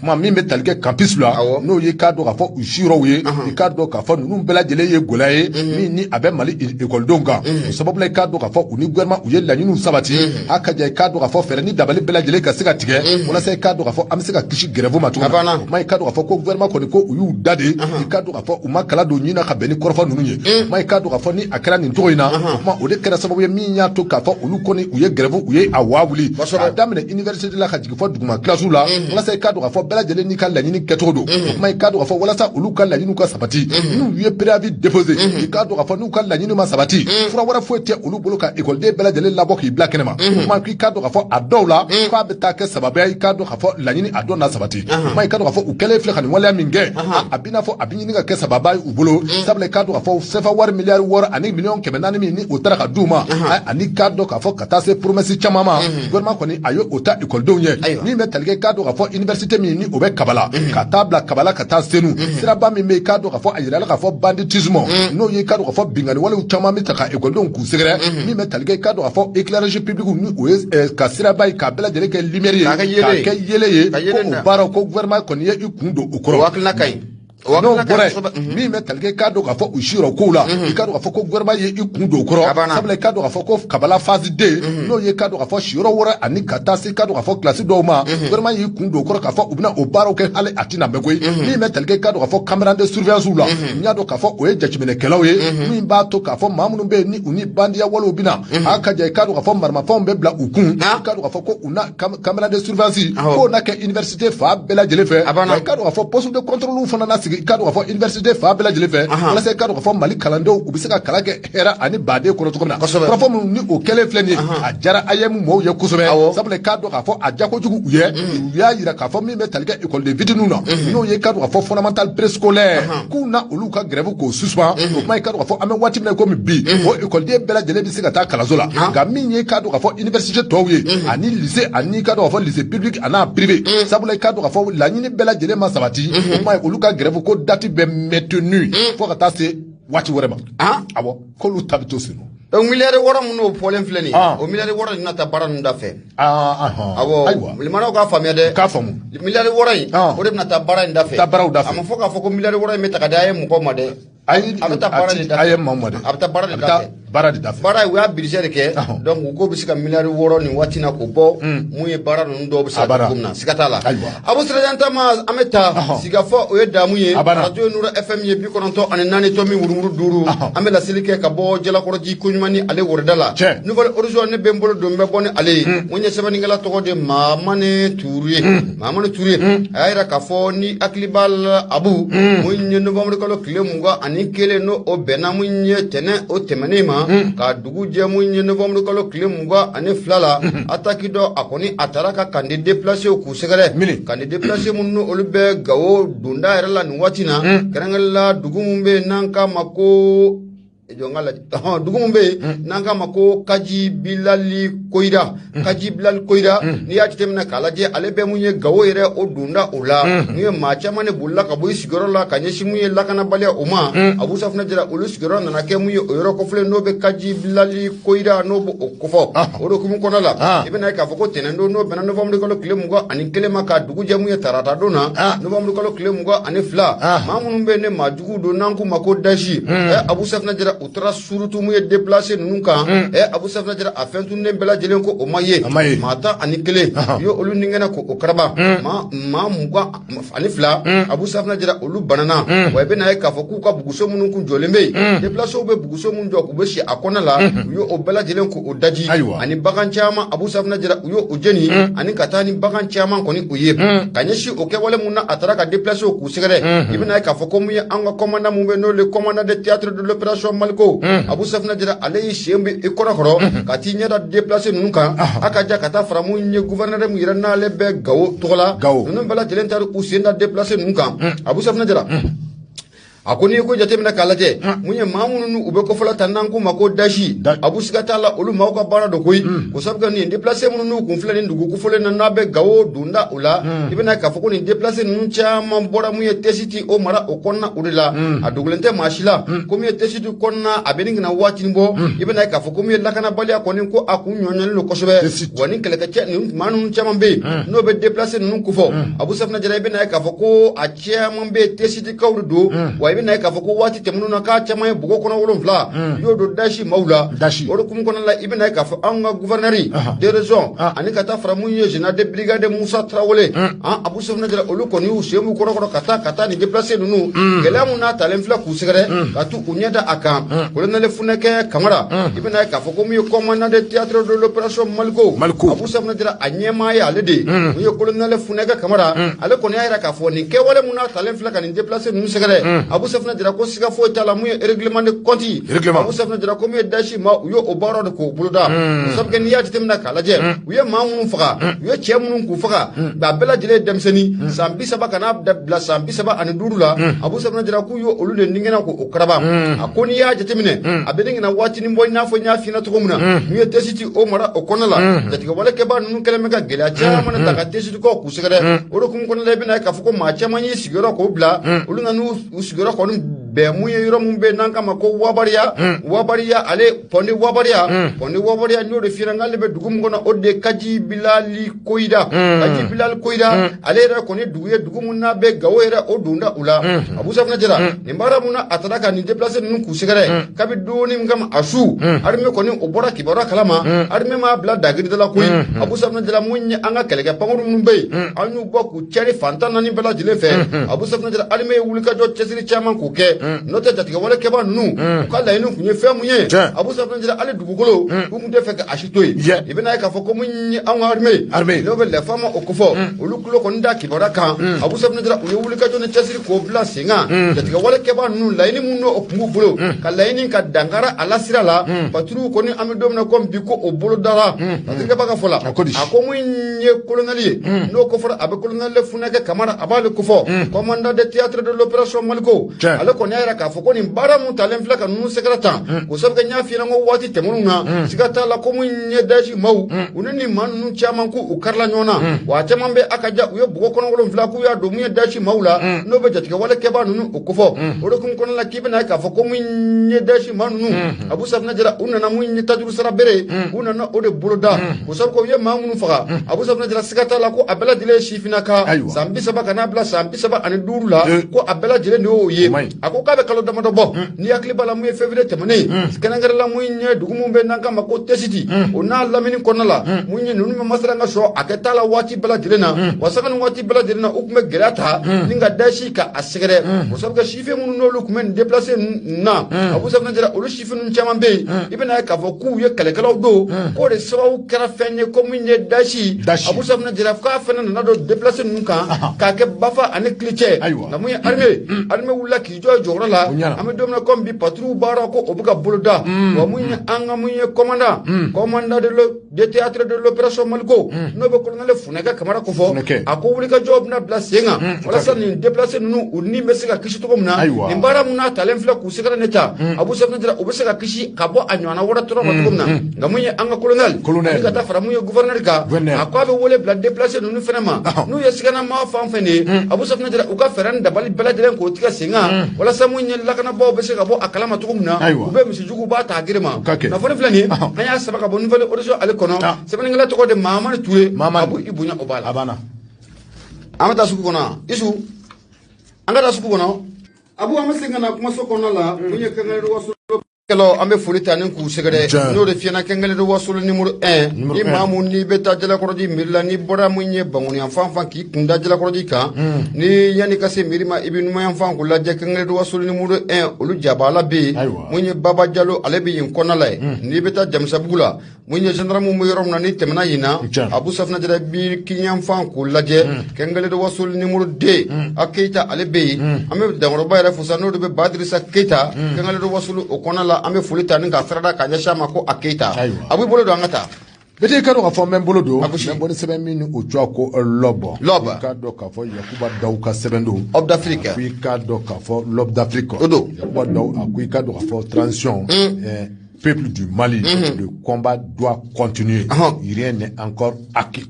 kuma min bɛ tali kɛ campus la n'o ye k'a dɔn k'a fɔ u siyɔrɔw ye i k'a dɔn k'a fɔ ninnu bɛɛ lajɛlen ye gɛlɛya ye min ni a bɛ Mali écoledenw kan o sababu la i k'a dɔn k'a fɔ u ni gouvernement u ye laɲiniw sabati a ka ja i k'a dɔn k'a fɔ fɛɛrɛ ni dabali bɛɛ lajɛlen ka se ka tigɛ walasa i k'a dɔn k'a fɔ an bɛ se ka kisi grève ma cogo min na o kuma i k'a dɔn k'a fɔ ko gouvernement kɔni ko u y'u da de i k'a dɔn k'a fɔ u ma kala don ɲin na ka bɛn ni kɔrɔfɔ ninnu ye o kuma i k'a dɔn k'a fɔ ni a kɛra nin cogo in na o kuma o de kɛra sababu ye min y'a to k'a fɔ olu kɔni u ye grève u ye a waa wuli k'a daminɛ université la ka jigin fɔ duguma classe la walasa i k'a dɔn k'a fɔ bɛɛ lajɛlen n'i ka laɲini kɛcogo don o kuma i k'a dɔn k'a fɔ walasa olu ka laɲiniw ka sabati n'u ye préavis déposé i k'a dɔn k'a fɔ n'u ka laɲini ma sabati fura wɛrɛ foyi tɛ olu bolo ka écoleden bɛɛ lajɛlen labɔ k'i bila kɛnɛ ma o kuma i k'a dɔn k'a fɔ a dɔw la k'a bɛ taa kɛ sababuya i k'a dɔn k'a fɔ laɲini a dɔ na sabati o kuma i k'a dɔn k'a fɔ u kɛlen filɛ ka nin waleya min kɛ a b'i n'a fɔ a bɛ ɲini ka kɛ sababa ye u bolo sabula i k'a dɔn k'a fɔ CFA wari miliyari 6 ani miliyɔn 400 min ni o taara ka d'u ma ani k'a dɔn k'a fɔ ka taa se promesse caman ma gouvernement kɔni a ye o ta écoledenw ye min bɛ tali kɛ k'a dɔn k'a fɔ université min ni o bɛ Kabala ka taa bila Kabala ka taa Senu siraba min bɛ yen k'a dɔn k'a fɔ a yirala k'a fɔ banditisme n'o ye k'a dɔn k'a fɔ binganni walew caman bɛ ta ka écoledenw k'u sɛgɛrɛ min bɛ tali kɛ k'a dɔn k'a fɔ éclairage public ni o ye ka siraba ye k'a bɛɛ lajɛlen kɛ lumière ye k'a kɛ yele ye ko o baaraw ko gouvernement kɔni ye i kun don o kɔrɔ o hakilina ka ɲi n'o bɔra yen min bɛ tali kɛ k'a dɔn k'a fɔ u siyɔrɔ kow la i k'a dɔn k'a fɔ ko gouvernement ye i kun don o kɔrɔ sabula i k'a dɔn k'a fɔ ko Kabala phase 2 n'o ye k'a dɔn k'a fɔ siyɔrɔ wɛrɛ ani ka taa se k'a dɔn k'a fɔ kilasi dɔw ma gouvernement y'i kun don o kɔrɔ k'a fɔ u bɛna o baaraw kɛ hali a tɛna mɛn koyi min bɛ tali kɛ k'a dɔn k'a fɔ caméra de surveillance la n y'a dɔn k'a fɔ o ye jateminɛkɛlaw ye min b'a to k'a fɔ maa minnu bɛ yen ni u ni bandiya walew bɛna a ka ja i k'a dɔn k'a fɔ marimafɛnw bɛ bila u kun i k'a dɔn k'a fɔ ko u na caméra de surveillance k'o na kɛ université fa bɛɛ lajɛlen fɛ wa i k'a dɔn k'a fɔ poste de contrôle fana na sigi sigi ka do ka fɔ université fa bɛɛ lajɛlen fɛ walasa ka do ka fɔ Mali kalandenw u bɛ se ka kalan kɛ hɛrɛ ani baden kɔnɔ cogo min na kɔrɔfɔ minnu ni o kɛlen filɛ nin ye a diyara IEM mɔɔw ye kosɛbɛ sabula ka do ka fɔ a diya kojugu u ye u y'a yira k'a fɔ min bɛ tali kɛ école fitininw na n'o ye ka do ka fɔ fondamental préscolaire k'u na olu ka grève k'o suspend o kuma ye ka do ka fɔ an bɛ waati min na komi bi o écoleden bɛɛ lajɛlen bɛ se ka taa kalanso la nka min ye ka do ka fɔ université tɔw ye ani lycée ani ka do ka fɔ lycée public ani privé sabula ka do ka fɔ laɲini bɛɛ lajɛlen ma sabati o kuma ye olu ka grève ko date bɛ maintenu fo ka taa se waati wɛrɛ ma awɔ k'olu ta bɛ to sen donc miliyari wɔɔrɔ minnu o fɔlen filɛ nin ye o miliyari wɔɔrɔ in na taa baara ninnu da fɛ awɔ limanaw k'a faamuya dɛ k'a faamu miliyari wɔɔrɔ in o de bɛna taa baara in da fɛ a ma fɔ k'a fɔ ko miliyari wɔɔrɔ in bɛ ta ka di a ye mɔgɔw ma dɛ a bɛ taa baara de da fɛ a bɛ taa baara de da fɛ baara u y'a budget de kɛ donc u ko bɛ se ka miliyari wɔɔrɔ nin waati na k'o bɔ mun ye baara ninnu dɔw bɛ se ka kɛ cogo min na siga t'a la Abu Sirajanta Tama an bɛ taa sigafɔ o ye damu ye radio Nuru FM ye 94.5 an bɛ laseli kɛ ka bɔ Jalakɔrɔji Koɲumani ale wɔrɔda la nouvelle horizon ne bɛ n bolo don bɛ bɔ ni ale ye mun ye sɛbɛnnikɛla tɔgɔ de Mahamane Ture a y'a jira k'a fɔ ni hakili b'a la Abu mun ye novembre kalo tile 21 n'o o bɛnna mun ye tɛnɛn o tɛmɛnen ma ka dugu jɛ mun ye novembre kalo tile 22 la attaque dɔ a kɔni a taara ka kandi déplacé k'u sɛgɛrɛ kandi déplacé minnu olu bɛ Gawo donda yɛrɛ la nin waati na kɛrɛnkɛrɛnnen la dugu mun bɛ n'an k'a ma ko dugu mun bɛ yen n'an k'a ma ko Kaji Bilali Koyira n'i y'a jateminɛ k'a lajɛ ale bɛ mun ye Gawo yɛrɛ o donda o la mun ye maa caman de bolila ka bɔ i sigiyɔrɔ la ka ɲɛsin mun ye lakanabaliya o ma Abu Safunɛ Jara olu sigiyɔrɔ nana kɛ mun ye o yɔrɔ kɔfɛlen n'o bɛ Kaji Bilali Koyira n'o bɛ o kɔfɔ o de hukumu kɔnɔ la i bɛna ye k'a fɔ ko tɛnɛn don n'o bɛnna novembre kalo tile 21 ma ka dugu jɛ mun ye tarata don na novembre kalo tile 22 maa minnu bɛ ne maa jugu don n'an k'u ma ko Dashi Abu Safunɛ Jara u taara surutu mun ye déplacé ninnu kan Abu Safunɛ Jara a fɛn tunnen bɛɛ lajɛlen ko o ma ye maa 11 u ye olu ningɛnɛ ko o karaba maa 22 Abu Safunɛ Jara olu banana wa i bɛna ye k'a fɔ k'u ka buguso minnu kun jɔlen bɛ yen déplacés bɛ buguso minnu jɔ k'u bɛ si a kɔnɔ la u ye o bɛɛ lajɛlen ko o daji ani bagan caman Abu Safunɛ Jara u ye o jeni ani ka taa ni bagan caman kɔni o ye ka ɲɛsin o kɛwale mun na a taara ka déplacés k'u sɛgɛrɛ i bɛna ye k'a fɔ ko mun ye an ka commandant mun bɛ n'o le commandant de théâtre de l'opération Maliko Abu Safunɛ Jara ale y'i sen bɛ i kɔrɔ ka t'i ɲɛda déplacé ninnu kan a ka ja ka taa fara mun ye gouverneur mun yɛrɛ n'ale bɛ Gawo tɔgɔ la ninnu bɛɛ lajɛlen taara u sen da déplacé ninnu kan Abu Safunɛ Jara a ko n'i ye ko jateminɛ k'a lajɛ mun ye maa minnu u bɛ kɔfɛla ta n'an k'u ma ko Dashi Abu siga t'a la olu maaw ka baara dɔ koyi ko sabu kɛ nin déplacé minnu kun filɛ nin dugu kofɔlen na n'a bɛ Gawo donda o la i bɛna k'a fɔ ko nin déplacé ninnu caman bɔra mun ye Tɛsiti o mara o kɔnɔna o de la a dogolen tɛ maa si la ko mun ye Tɛsiti kɔnɔna a bɛ nin kana waati bɔ i bɛna k'a fɔ ko mun ye lakanabaliya kɔni ko a kun ɲɔɲɔlen don kosɛbɛ wa ni kɛlɛkɛcɛ nin maa ninnu caman bɛ yen n'o bɛ déplacé ninnu kofɔ Abu Safunɛ Jara i bɛna k'a fɔ ko a caman bɛ Tɛsiti kaw de don wa i bɛna k'a fɔ ko waati tɛmɛnen na k'a caman ye bɔgɔ kɔnɔ 7 y'o don Dashi maaw la o de kumu kɔnɔ la i bɛna k'a fɔ anw ka gouverneur de région ani ka taa fara mun ye général de brigade Musa Tarawele Abu Safunɛ Jara olu kɔni y'u sen b'u kɔrɔ ka taa nin déplacé ninnu gɛlɛya mun n'a talen filɛ k'u sɛgɛrɛ ka t'u ɲɛda a kan colonel Funɛkɛ Kamara i bɛna k'a fɔ ko mun ye commandant de théâtre de l'opération Maliko Abu Safunɛ Jara a ɲɛmaa ye ale de mun ye colonel Funɛkɛ Kamara ale kɔni y'a jira k'a fɔ nin kɛwale mun n'a talen filɛ ka nin déplacé ninnu sɛgɛrɛ Abu Safunɛ Jara ko siga foyi t'a la mun ye règlement de compte Abu Safunɛ Jara ko mun ye Dashi ma u ye o baara de k'o boloda sabu kɛ n'i y'a jateminɛ k'a lajɛ u ye maa minnu faga u ye cɛ minnu k'u faga nka a bɛɛ lajɛlen ye denmisɛnnin san 30 ka n'a bila san 35 la Abu Safunɛ Jara k'u ye olu de ningɛnɛ k'o karaba a ko n'i y'a jateminɛ a bɛ nin kana waatinin bɔ i n'a fɔ n y'a f'i ɲɛna cogo min na mun ye Tɛsiti o mara o kɔnɔ la jatigɛwalekɛbaa ninnu kɛlen bɛ ka gɛlɛya caman de ta ka Tɛsiti kɔ k'u sɛgɛrɛ o de kun kɔnɔ la i bɛna k'a fɔ ko maa caman y'i sigiyɔrɔ k'o bila olu nana u sigiyɔrɔ kɔni bɛn mun ye yɔrɔ mun bɛ n'an k'a ma ko Wabariya ale Pɔndi Wabariya n'o de fiyɛra n'ale bɛ dugu mun kɔnɔ o de Kaji Bilali Koyira ale yɛrɛ kɔni dugu ye dugu mun n'a bɛ Gawo yɛrɛ o donda u la Abu Safunɛ Jara nin baara mun na a taara ka nin déplacé ninnu k'u sɛgɛrɛ kabi doni min kama a su armée kɔni o bɔra kibaruya kalama armée m'a bila dagiridala la koyi Abu Safunɛ Jara mun ye an ka kɛlɛkɛ pankuru minnu bɛ yen an y'u bɔ k'u cɛri fantan naani bɛɛ lajɛlen fɛ Abu Safunɛ Jara armée ye wulikajɔ cɛsiri caman k'o kɛ n'o tɛ jatigɛ wale kɛba ninnu u ka laɲini kun ye fɛn mun ye Abu Safinɛ Jara ale dugukolo u kun tɛ fɛ ka a si to yen i bɛna ye k'a fɔ ko mun ye anw ka armée n'o bɛ lɛfa ma o kofɔ olu tulo kɔni da kibaruya kan Abu Safinɛ Jara u ye wulikajɔ ni cɛsiri k'o bila sen kan jatigɛ wale kɛba ninnu laɲini mun n'o kun b'u bolo ka laɲini ka dankara a la sira la patrouille kɔni an bɛ don min na komi bi ko o bolo dara Latrikɛba ka fɔ la a ko mun ye colonel ye n'o kofɔra a bɛ colonel Funɛkɛ Kamara a b'ale kofɔ commandant de théâtre de l'opération Maliko ale kɔni y'a yira k'a fɔ ko nin baara mun talen filɛ ka ninnu sɛgɛrɛ tan ko sabu kɛ n y'a f'i ɲɛna ko waati tɛmɛnenw na siga t'a la ko mun ye Daesh maaw u ni nin maa ninnu caman k'u karila ɲɔgɔn na wa a caman bɛ Akaja u ye bɔgɔ kɔnɔ 7 k'u y'a don mun ye Daesh maaw la n'o bɛ jatigɛ wale kɛbaa ninnu o kofɔ o de kun kɔnɔna la k'i bɛna ye k'a fɔ ko mun ye Daesh maa ninnu Abu Safinɛ Jara u nana mun ye Tajuru Sara bere u nana o de boloda ko sabu kɛ u ye maa minnu faga Abu Safinɛ Jara siga t'a la ko a bɛɛ lajɛlen ye sifinnaka san 30 ka n'a bila san 35 la ko a bɛɛ lajɛlen de y'o ye a ko k'a bɛ kalo damadɔ bɔ ni hakili b'a la mun ye février tɛmɛnen kɛrɛnkɛrɛnla mun ye dugu mun bɛ n'an k'a ma ko Tesiti o n'a lamini kɔnɔna la mun ye ninnu bɛ masala ka sɔrɔ a kɛ t'a la waati bɛɛ lajɛlen na wa sanga ni waati bɛɛ lajɛlen na u tun bɛ gɛlɛya ta ni ka Daesh ka a sɛgɛrɛ o sabu kɛ sifin minnu n'olu tun bɛ nin déplacé na Abu Safinɛ Jara olu sifin ninnu caman bɛ yen i bɛna ye k'a fɔ k'u ye kɛlɛkɛlaw don k'o de sababu kɛra fɛn ye ko min ye Daesh Abu Safinɛ Jara k'a fana nana don déplacé ninnu kan k'a kɛ Bafa ani Kilicɛ nka mun ye armée wulila k'i jɔ jɔyɔrɔ la an bɛ don min na komi bi patrouille baara ko o bɛ ka boloda wa mun ye an ka mun ye commandant de théâtre de l'opération Maliko n'o bɛ colonel Funɛkɛ Kamara kofɔ a ko wulikajɔ bɛna bila sen kan walasa nin déplacé ninnu u ni bɛ se ka kisi cogo min na nin baara mun n'a talen filɛ k'u sɛgɛrɛ ne ta Abu Safinɛ Jara u bɛ se ka kisi ka bɔ a ɲɔgɔnna wɛrɛ tɔrɔ ma cogo min na nka mun ye an ka colonel ni ka taa fara mun ye gouverneur kan a ko a bɛ wele bila déplacé ninnu fana ma n'u ye siganamaa fan fɛn de ye Abu Safinɛ Jara u ka fɛɛrɛ ni dabali bɛɛ lajɛlen k'o tigɛ sen kan walasa mun ye lakanabaaw bɛ se ka bɔ a kalama cogo min na u bɛ misijuguw b'a ta gere ma nafolo filɛ nin an y'a saba ka bɔ nouvelle audition ale kɔnɔ sɛbɛnnikɛla tɔgɔ de Mahamani Ture Abu i bonya o b'a la an bɛ taa sugu kɔnɔ Isu an ka taa sugu kɔnɔ Abu an bɛ segin ka na kumaso kɔnɔna la mun ye kɛngɛrɛ waso an bɛ foli ta ni k'u sɛgɛrɛ n'o de fiyɛna kɛngɛrɛ wasolo numéro 1 ni maa mun n'i bɛ taa Jalakɔrɔji miiri la ni bɔra mun ye Bankɔni fan fan k'i kun da Jalakɔrɔji kan ni yanni ka se miiri ma i bɛ numan fan k'o lajɛ kɛngɛrɛ wasolo numéro 1 olu jabaala bɛ yen mun ye Baba Jalo ale bɛ yen kɔnɔna la yen n'i bɛ taa Jamisabugu la mun ye gendarme bɛ yɔrɔ min na ni tɛmɛna yen na Abu Safinɛ Jara bɛ kiliyan fan k'o lajɛ kɛngɛrɛ wasolo numéro 2 a Keita ale bɛ yen an bɛ Dankɔrɔba yɛrɛ fo sa n'o de bɛ Badirisa Keita kɛngɛrɛ wasolo o kɔnɔna la an bɛ foli ta ni ka sarada ka ɲɛsin a ma ko a Keita a b'i bolo don an ka taa bete ka dɔn k'a fɔ n bɛ n bolo don n bɛ ni sɛbɛn min ni o cogoya ko lɔbɔ i k'a dɔn k'a fɔ Yakuba Daw ka sɛbɛn don Hope d'Afrique a ko i k'a dɔn k'a fɔ L'Homme d'Afrique o don Yakuba Daw a ko i k'a dɔn k'a fɔ transition peuple du Mali le combat doit continuer rien n'est encore acquis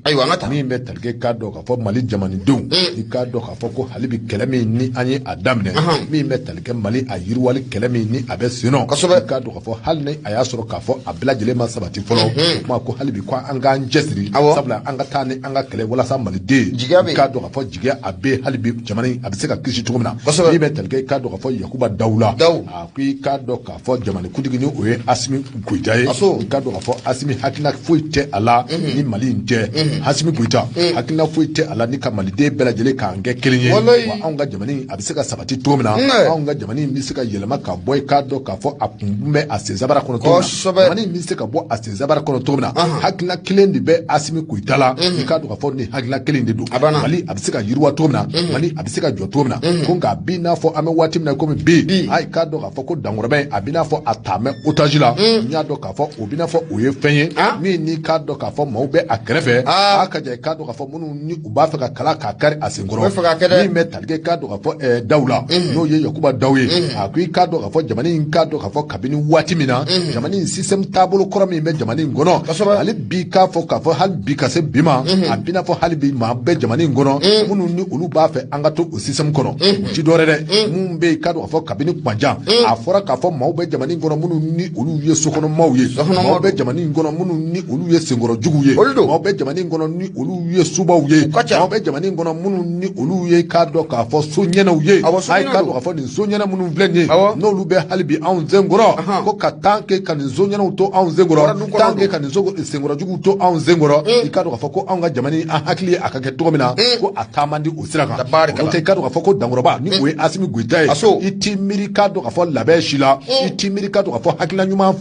min bɛ tali kɛ k'a dɔn k'a fɔ Mali jamanadenw i k'a dɔn k'a fɔ ko hali bi kɛlɛ min ni an ye a daminɛ min bɛ tali kɛ Mali a yiriwali kɛlɛ min ni a bɛ sen nɔ i k'a dɔn k'a fɔ hali ni a y'a sɔrɔ k'a fɔ a bɛɛ lajɛlen ma sabati fɔlɔ o kuma ko hali bi ko an k'an cɛsiri sabula an ka taa ni an ka kɛlɛ walasa Maliden i k'a dɔn k'a fɔ jigiya a bɛ hali bi jamana in a bɛ se ka kisi cogo min na min bɛ tali kɛ i k'a dɔn k'a fɔ Yakuba Dawula a ko i k'a dɔn k'a fɔ jamanakuntigi ni o ye Asimi Goyita ye i k'a dɔn k'a fɔ Asimi hakilina foyi tɛ a la ni Mali in tɛ Asimi Goyita hakilina foyi tɛ a la ni ka Maliden bɛɛ lajɛlen k'an kɛ kelen ye wa anw ka jamana in a bɛ se ka sabati cogo min na anw ka jamana in bɛ se ka yɛlɛma ka bɔ i k'a dɔn k'a fɔ a kun bɛ a senzabara kɔnɔ cogo min na jamana in bɛ se ka bɔ a senzabara kɔnɔ cogo min na hakilina kelen de bɛ Asimi Goyita la i k'a dɔn k'a fɔ ni hakilina kelen de don Mali a bɛ se ka yiriwa cogo min na Mali a bɛ se ka jɔ cogo min na ko nka a b'i n'a fɔ an bɛ waati min na komi bi i k'a dɔn k'a fɔ ko Dankɔrɔba in a b'i n'a fɔ a taa mɛ otage la n y'a dɔn k'a fɔ o b'i n'a fɔ o ye fɛn ye min n'i k'a dɔn k'a fɔ maaw bɛ a kɛrɛfɛ a ka jan i k'a dɔn k'a fɔ minnu ni u b'a fɛ ka kala k'a kari a senkɔrɔ min bɛ tali kɛ k'a dɔn k'a fɔ Dawula n'o ye Yakuba Daw ye a ko i k'a dɔn k'a fɔ jamana in k'a dɔn k'a fɔ kabini waati min na jamana in système taabolo kɔrɔ min bɛ jamana in kɔnɔ ale bi k'a fɔ k'a fɔ hali bi ka se bi ma a b'i n'a fɔ hali bi maa bɛ jamana in kɔnɔ minnu ni olu b'a fɛ an ka to o système kɔnɔ o ti dɔwɛrɛ dɛ mun bɛ yen k'a dɔn k'a fɔ kabini kumajan a fɔra k'a fɔ maaw bɛ jamana in kɔnɔ minnu ni olu ye sokɔnɔ maaw ye maaw bɛ jamana in kɔnɔ minnu ni olu ye senkɔrɔ jugu ye maaw bɛ jamana in kɔnɔ ni olu ye subaw ye maaw bɛ jamana in kɔnɔ minnu ni olu ye k'a dɔn k'a fɔ so ɲɛnɛw ye a ye k'a dɔn k'a fɔ nin so ɲɛnɛ minnu filɛ nin ye n'olu bɛ hali bi anw senkɔrɔ ko ka tanke ka nin so ɲɛnɛw to anw senkɔrɔ tanke ka nin senkɔrɔ juguw to anw senkɔrɔ i k'a dɔn k'a fɔ ko anw ka jamana in an hakili a ka kɛ cogo min na ko a taa man di o sira kan n'o tɛ i k'a dɔn k'a fɔ ko dankɔrɔba ni o ye Asimi Goyita ye i t'i miiri k'a dɔn k'a fɔ labɛn si la i t'i miiri k'a dɔn k'a fɔ hakilina ɲuman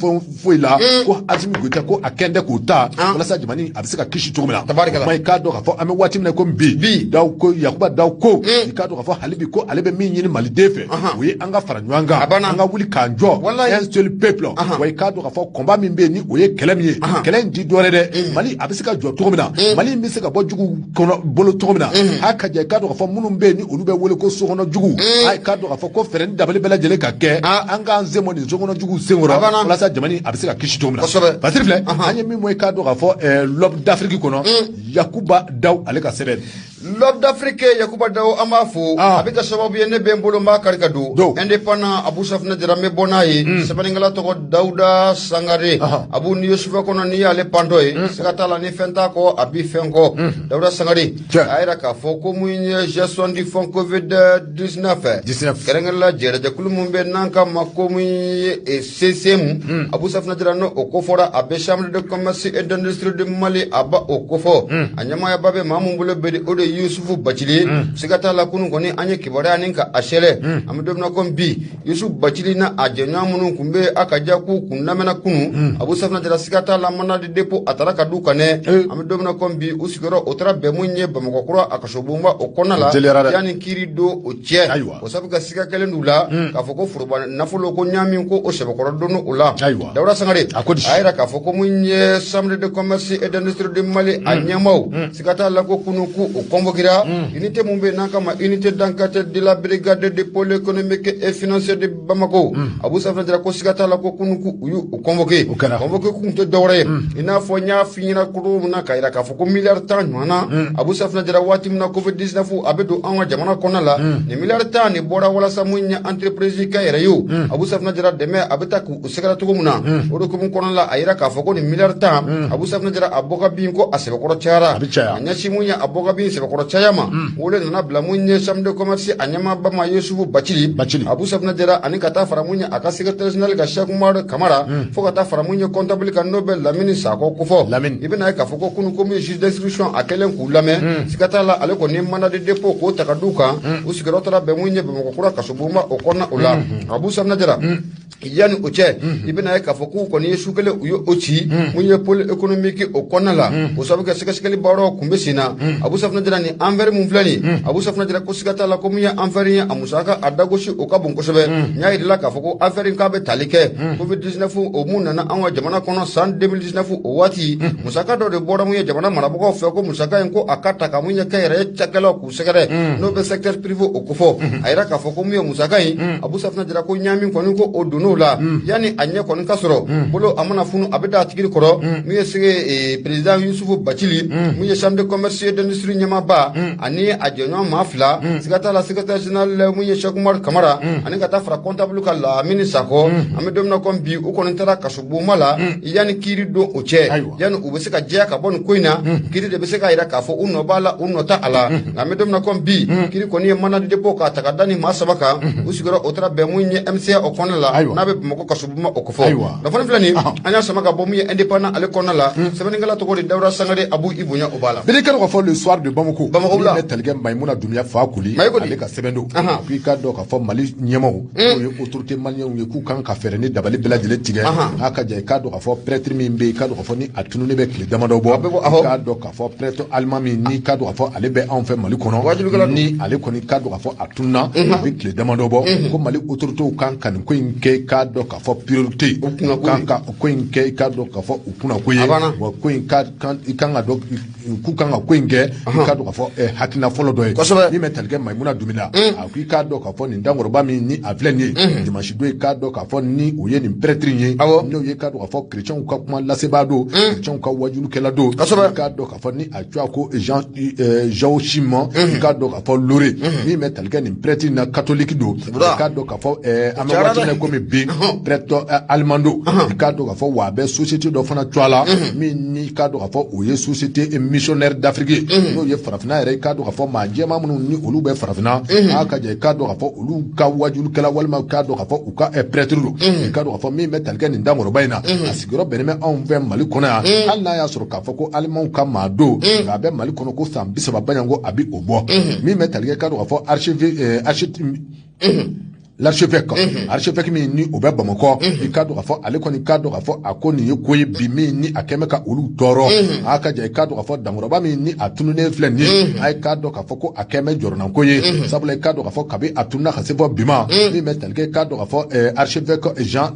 foyi la ko Asimi Goyita ko a kɛn tɛ k'o ta walasa jamana a bɛ se ka kisi cogo min na kuma i k'a dɔn k'a fɔ an bɛ waati min na ko bi daw ko Yakuba daw ko i k'a dɔn k'a fɔ hali bi ko ale bɛ min ɲini maliden fɛ o ye an ka fara ɲɔgɔn kan an ka wuli k'an jɔ un seul peuple wa i k'a dɔn k'a fɔ combat min bɛ yen ni o ye kɛlɛ min ye kɛlɛ in ti dɔwɛrɛ dɛ Mali a bɛ se ka jɔ cogo min na Mali bɛ se ka bɔ jugu kɔnɔ bolo cogo min na a ka jɛ i k'a dɔn k'a fɔ minnu bɛ yen ni olu bɛ wele ko sokɔnɔ jugu a k'a dɔn k'a fɔ ko fɛɛrɛ ni dabali bɛɛ lajɛlen ka kɛ an k'an sen bɔ nin sokɔnɔ jugu senkɔrɔ walasa jamana a bɛ se ka kisi cogo min na Basiri filɛ an ye min fɔ i k'a dɔn k'a fɔ l'homme d'Afrique kɔnɔ Yakuba Daw ale ka sɛbɛn l'homme d'Afrique Yakuba Daw an b'a fo a bɛ ka sababu ye ne bɛ n bolo n b'a kari ka don indépendant Abu Safinɛ Jara n bɛ bɔ n'a ye sɛbɛnnikɛla tɔgɔ Dawuda Sangare Abu ni ye sufɛ kɔnɔ n'i y'ale pantɔ ye siga t'a la ni fɛn t'a kɔ a b'i fɛn kɔ Dawuda Sangare a yira k'a fɔ ko mun ye gestion du fond Covid-19 kɛrɛnkɛrɛnla jɛrɛjɛkulu mun bɛ n'an ka ma ko mun ye CCM Abu Safinɛ Jara n'o ko fɔra a bɛ chambre de commerce et d'industrie de Mali a ba o ko fɔ a ɲɛmaayaba bɛ maa mun bolo bɛ o de Yusufu Bacili siga t'a la kunun kɔni an ye kibaruya ni ka a sɛlɛ an bɛ don min na ko bi Yusufu Bacili na a jɛɲɔgɔn minnu kun bɛ a ka ja k'u kun lamɛnna kunun Abu Safinɛ Jara siga t'a la mandat de dépôt a taara ka du kan dɛ an bɛ don min na ko bi u sigiyɔrɔ o taara bɛn mun ye Bamakɔkura a kasobonba o kɔnɔna la yanni kiiri don o cɛ o sabu ka siga kɛlen d'u la k'a fɔ ko foroba nafolo ko ɲaamin ko o sɛbɛkɔrɔ don o la Dawuda Sangare a yira k'a fɔ ko mun ye chambre de commerce et d'industrie de Mali a ɲɛmaaw siga t'a la ko kunun ko o convoquera unité mun bɛ n'an kama unité d'enquête de la brigade de pôle économique et financier de Bamako Abu Safinɛ Jara ko siga t'a la ko kunun ko u y'u convoqué kun tɛ dɔwɛrɛ ye i n'a fɔ n y'a f'i ɲɛna cogo min na k'a yira k'a fɔ ko miliyari 10 ɲɔgɔn na Abu Safinɛ Jara waati min na Covid-19 a bɛ don an ka jamana kɔnɔna la nin miliyari 10 nin bɔra walasa mun ye entreprise kɛ yɛrɛ ye o Abu Safinɛ Jara dɛmɛ a bɛ taa k'u sɛgɛrɛ cogo min na o de hukumu kɔnɔna la a yira k'a fɔ ko nin miliyari 10 Abu Safinɛ Jara a bɔ ka bin ko a sɛbɛkɔrɔ cayara a ɲɛsin mun ye a bɔ ka bin sɛbɛkɔrɔ caya ma o de nana bila mun ye chambre de commerce a ɲɛmaaba ma Yusufu Bacili Abu Safinɛ Jara ani ka taa fara mun ye a ka secrétaire général ka Cheikh Umaru Kamara fo ka taa fara mun ye comptable ka n'o bɛ Lamini Sakɔ ko fɔ i bɛna ye k'a fɔ ko kunun ko mun ye juge d'instruction a kɛlen k'u lamɛn siga t'a la ale kɔni ye mandat de dépôt k'o ta ka d'u kan u sigiyɔrɔ taara bɛn mun ye Bamakɔkura kasobonba o kɔnɔna o la Abu Safinɛ Jara yanni o cɛ i bɛna ye k'a fɔ k'u kɔni ye su kelen u ye o ci mun ye pôle économique o kɔnɔna la o sabu kɛ sɛgɛsɛgɛli baaraw kun bɛ sen na Abu Safinɛ Jara ni envers mun filɛ nin Abu Safinɛ Jara ko siga t'a la ko mun ye envers ye a musaka a dagosi o ka bon kosɛbɛ n y'a yir'i la k'a fɔ ko envers in k'a bɛ tali kɛ Covid-19 o mun nana an ka jamana kɔnɔ san 2019 o waati musaka dɔ de bɔra mun ye jamana marabagaw fɛ ko musaka in ko a ka ta ka mun ye kɛnyɛrɛye cakɛlaw k'u sɛgɛrɛ n'o bɛ secteur privé o ko fɔ a yira k'a fɔ ko mun ye musaka in Abu Safinɛ Jara ko ɲaamin kɔni ko o donn'o la yanni a ɲɛ kɔni ka sɔrɔ bolo a mana funu a bɛ da a tigi kɔrɔ mun ye sege président Yusufu Bacili mun ye chambre de commerce et d'industrie ɲɛmaaba ani a jɛɲɔgɔn maa fila siga t'a la secrétaire général mun ye Cheikh Umaru Kamara ani ka taa fara comptable ka Lamini Sakɔ an bɛ don min na ko bi u kɔni taara kasobonba la yanni kiiri don o cɛ yanni u bɛ se ka jɛya ka bɔ nin ko in na kiiri de bɛ se k'a yira k'a fɔ u nɔ b'a la u nɔ t'a a la nka an bɛ don min na ko bi kiiri kɔni ye mandat de dépôt k'a ta ka da ni maa saba kan u sigiyɔrɔ o taara bɛn mun ye MCA o kɔnɔna la n'a bɛ Bamakɔ kasobonba o ko fɔ nafolo filɛ nin an y'a sama ka bɔ mun ye indépendant ale kɔnɔna la sɛbɛnnikɛla tɔgɔ de Dawuda Sangare Abu i bonya o b'a la bere kɛra k'a fɔ le soir de Bamako la ne talikɛ Mayimuna Dunbiya Fakoli ale ka sɛbɛn don k'i ka dɔn k'a fɔ Mali ɲɛmaaw n'o ye autorité malien ye k'u kan ka fɛɛrɛ ni dabali bɛɛ lajɛlen tigɛ a ka jan i k'a dɔn k'a fɔ prêtre min bɛ yen i k'a dɔn k'a fɔ ni a tununen bɛ tile damadɔ bɔ i k'a dɔn k'a fɔ prêtre allemand min ni k'a dɔn k'a fɔ ale bɛ anw fɛ Mali kɔnɔ ni ale kɔni k'a dɔn k'a fɔ a tununa a bɛ tile damadɔ bɔ ko Mali autorités kan ka nin ko in kɛ k'a dɔn k'a fɔ priorité kan ka ko in kɛ i k'a dɔn k'a fɔ u kunna ko ye wa ko in i kan ka dɔn k'u kan ka ko in kɛ i k'a dɔn dɔn k'a fɔ hakilina fɔlɔ dɔ ye min bɛ tali kɛ Mayimuna Dumila a ko i k'a dɔn k'a fɔ nin dankɔrɔba min ni a filɛ nin ye dimanche don i k'a dɔn k'a fɔ ni o ye nin prêtre ye n'o ye k'a dɔn k'a fɔ chrétienw ka kuma lasebaa don chrétienw ka wajulukɛla don i k'a dɔn k'a fɔ ni a cogoya ko Jean Chimon i k'a dɔn k'a fɔ Lore min bɛ tali kɛ nin prêtre na catholique don i k'a dɔn k'a fɔ an bɛ waati min komi bi prêtre allemand don i k'a dɔn k'a fɔ wa a bɛ société dɔ fana cogoya la min ni k'a dɔn k'a fɔ o ye société missionnaire d'Afrique n'o ye farafinna yɛrɛ i k'a dɔn k'a fɔ maa jɛman minnu ni olu bɛ farafinna a ka jɛ i k'a dɔn k'a fɔ olu ka wajulukɛla walima i k'a dɔn k'a fɔ u ka prêtre don i k'a dɔn k'a fɔ min bɛ tali kɛ nin dankɔrɔba in na a sigiyɔrɔ bɛnnen bɛ anw fɛ Mali kɔnɔ yan hali n'a y'a sɔrɔ k'a fɔ ko alimanw ka maa don nka a bɛ Mali kɔnɔ ko san 30 baɲanko a bi o bɔ min bɛ tali kɛ k'a dɔn k'a fɔ archevêque min ni o bɛ Bamakɔ i k'a dɔn k'a fɔ ale kɔni k'a dɔn k'a fɔ a ko nin ye ko ye bi min ni a kɛmɛ ka olu tɔɔrɔ a ka jɛ i k'a dɔn k'a fɔ dankɔrɔba min ni a tununen filɛ nin ye a ye k'a dɔn k'a fɔ ko a kɛmɛ jɔrɔnako ye sabula i k'a dɔn k'a fɔ kabi a tununa ka se fɔ bi ma min bɛ tali kɛ k'a dɔn k'a fɔ archevêque Jean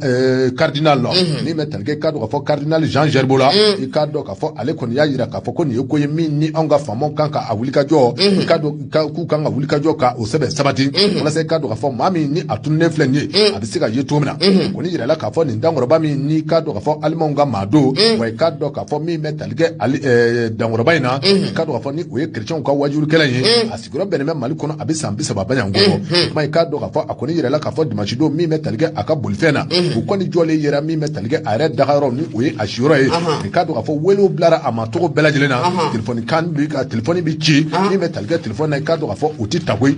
cardinal la min bɛ tali kɛ k'a dɔn k'a fɔ cardinal Jean Gerbeau la i k'a dɔn k'a fɔ ale kɔni y'a yira k'a fɔ ko nin ye ko ye min ni anw ka faamaw kan ka a wulikajɔ i k'a dɔn k'u kan ka wulikajɔ ka o sɛbɛn sabati walasa i k'a dɔn k'a fɔ maa min ni a tununen filɛ nin ye a bɛ se ka ye cogo min na ko ni yirala k'a fɔ nin dankɔrɔba min ni k'a dɔn k'a fɔ alimanw ka maa don wa i k'a dɔn k'a fɔ min bɛ tali kɛ dankɔrɔba in na i k'a dɔn k'a fɔ ni o ye chrétienw ka wajulukɛla ye a sigiyɔrɔ bɛnnen bɛ Mali kɔnɔ a bɛ san 30 baɲanko bɔ kuma i k'a dɔn k'a fɔ a kɔni yirala k'a fɔ dimanche don min bɛ tali kɛ a ka bolifɛn na o kɔni jɔlen yɛrɛ min bɛ tali kɛ a yɛrɛ dagayɔrɔ ni o ye a siyɔrɔ ye i k'a dɔn k'a fɔ welew bilara a ma cogo bɛɛ lajɛlen na telefɔni kan bi ka telefɔni bi ci min bɛ tali kɛ telefɔni na i k'a dɔn k'a fɔ o tɛ ta koyi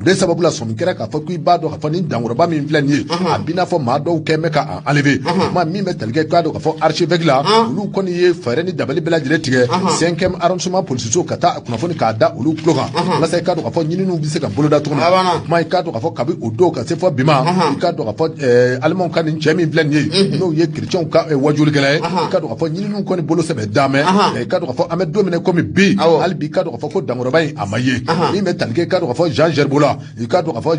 de sababu la sɔmi kɛra k'a fɔ k'i b'a dɔn k'a fɔ ni dankɔrɔba min filɛ nin ye a b'i n'a fɔ maa dɔw kɛ mɛ ka enlever maa min bɛ tali kɛ k'a dɔn k'a fɔ archevêque la olu kɔni ye fɛɛrɛ ni dabali bɛɛ lajɛlen tigɛ 5e arrondissement policiso ka taa kunnafoni k'a da olu tulo kan walasa i k'a dɔn k'a fɔ ɲininiw bɛ se ka boloda cogo min na maa i k'a dɔn k'a fɔ kabi o don ka se fɔ bi ma i k'a dɔn k'a fɔ alimanw ka nin cɛ min filɛ nin ye n'o ye chrétienw ka wajulikɛla ye i k'a dɔn k'a fɔ ɲininiw kɔni bolo sɛbɛn d'a mɛ i k'a dɔn k'a fɔ an bɛ don min komi bi hali bi i k'a dɔn k'a fɔ ko dankɔrɔba in a ma ye min bɛ tali kɛ i k'a dɔn k'a fɔ Jean Gerbeau la i k'a dɔn k'a fɔ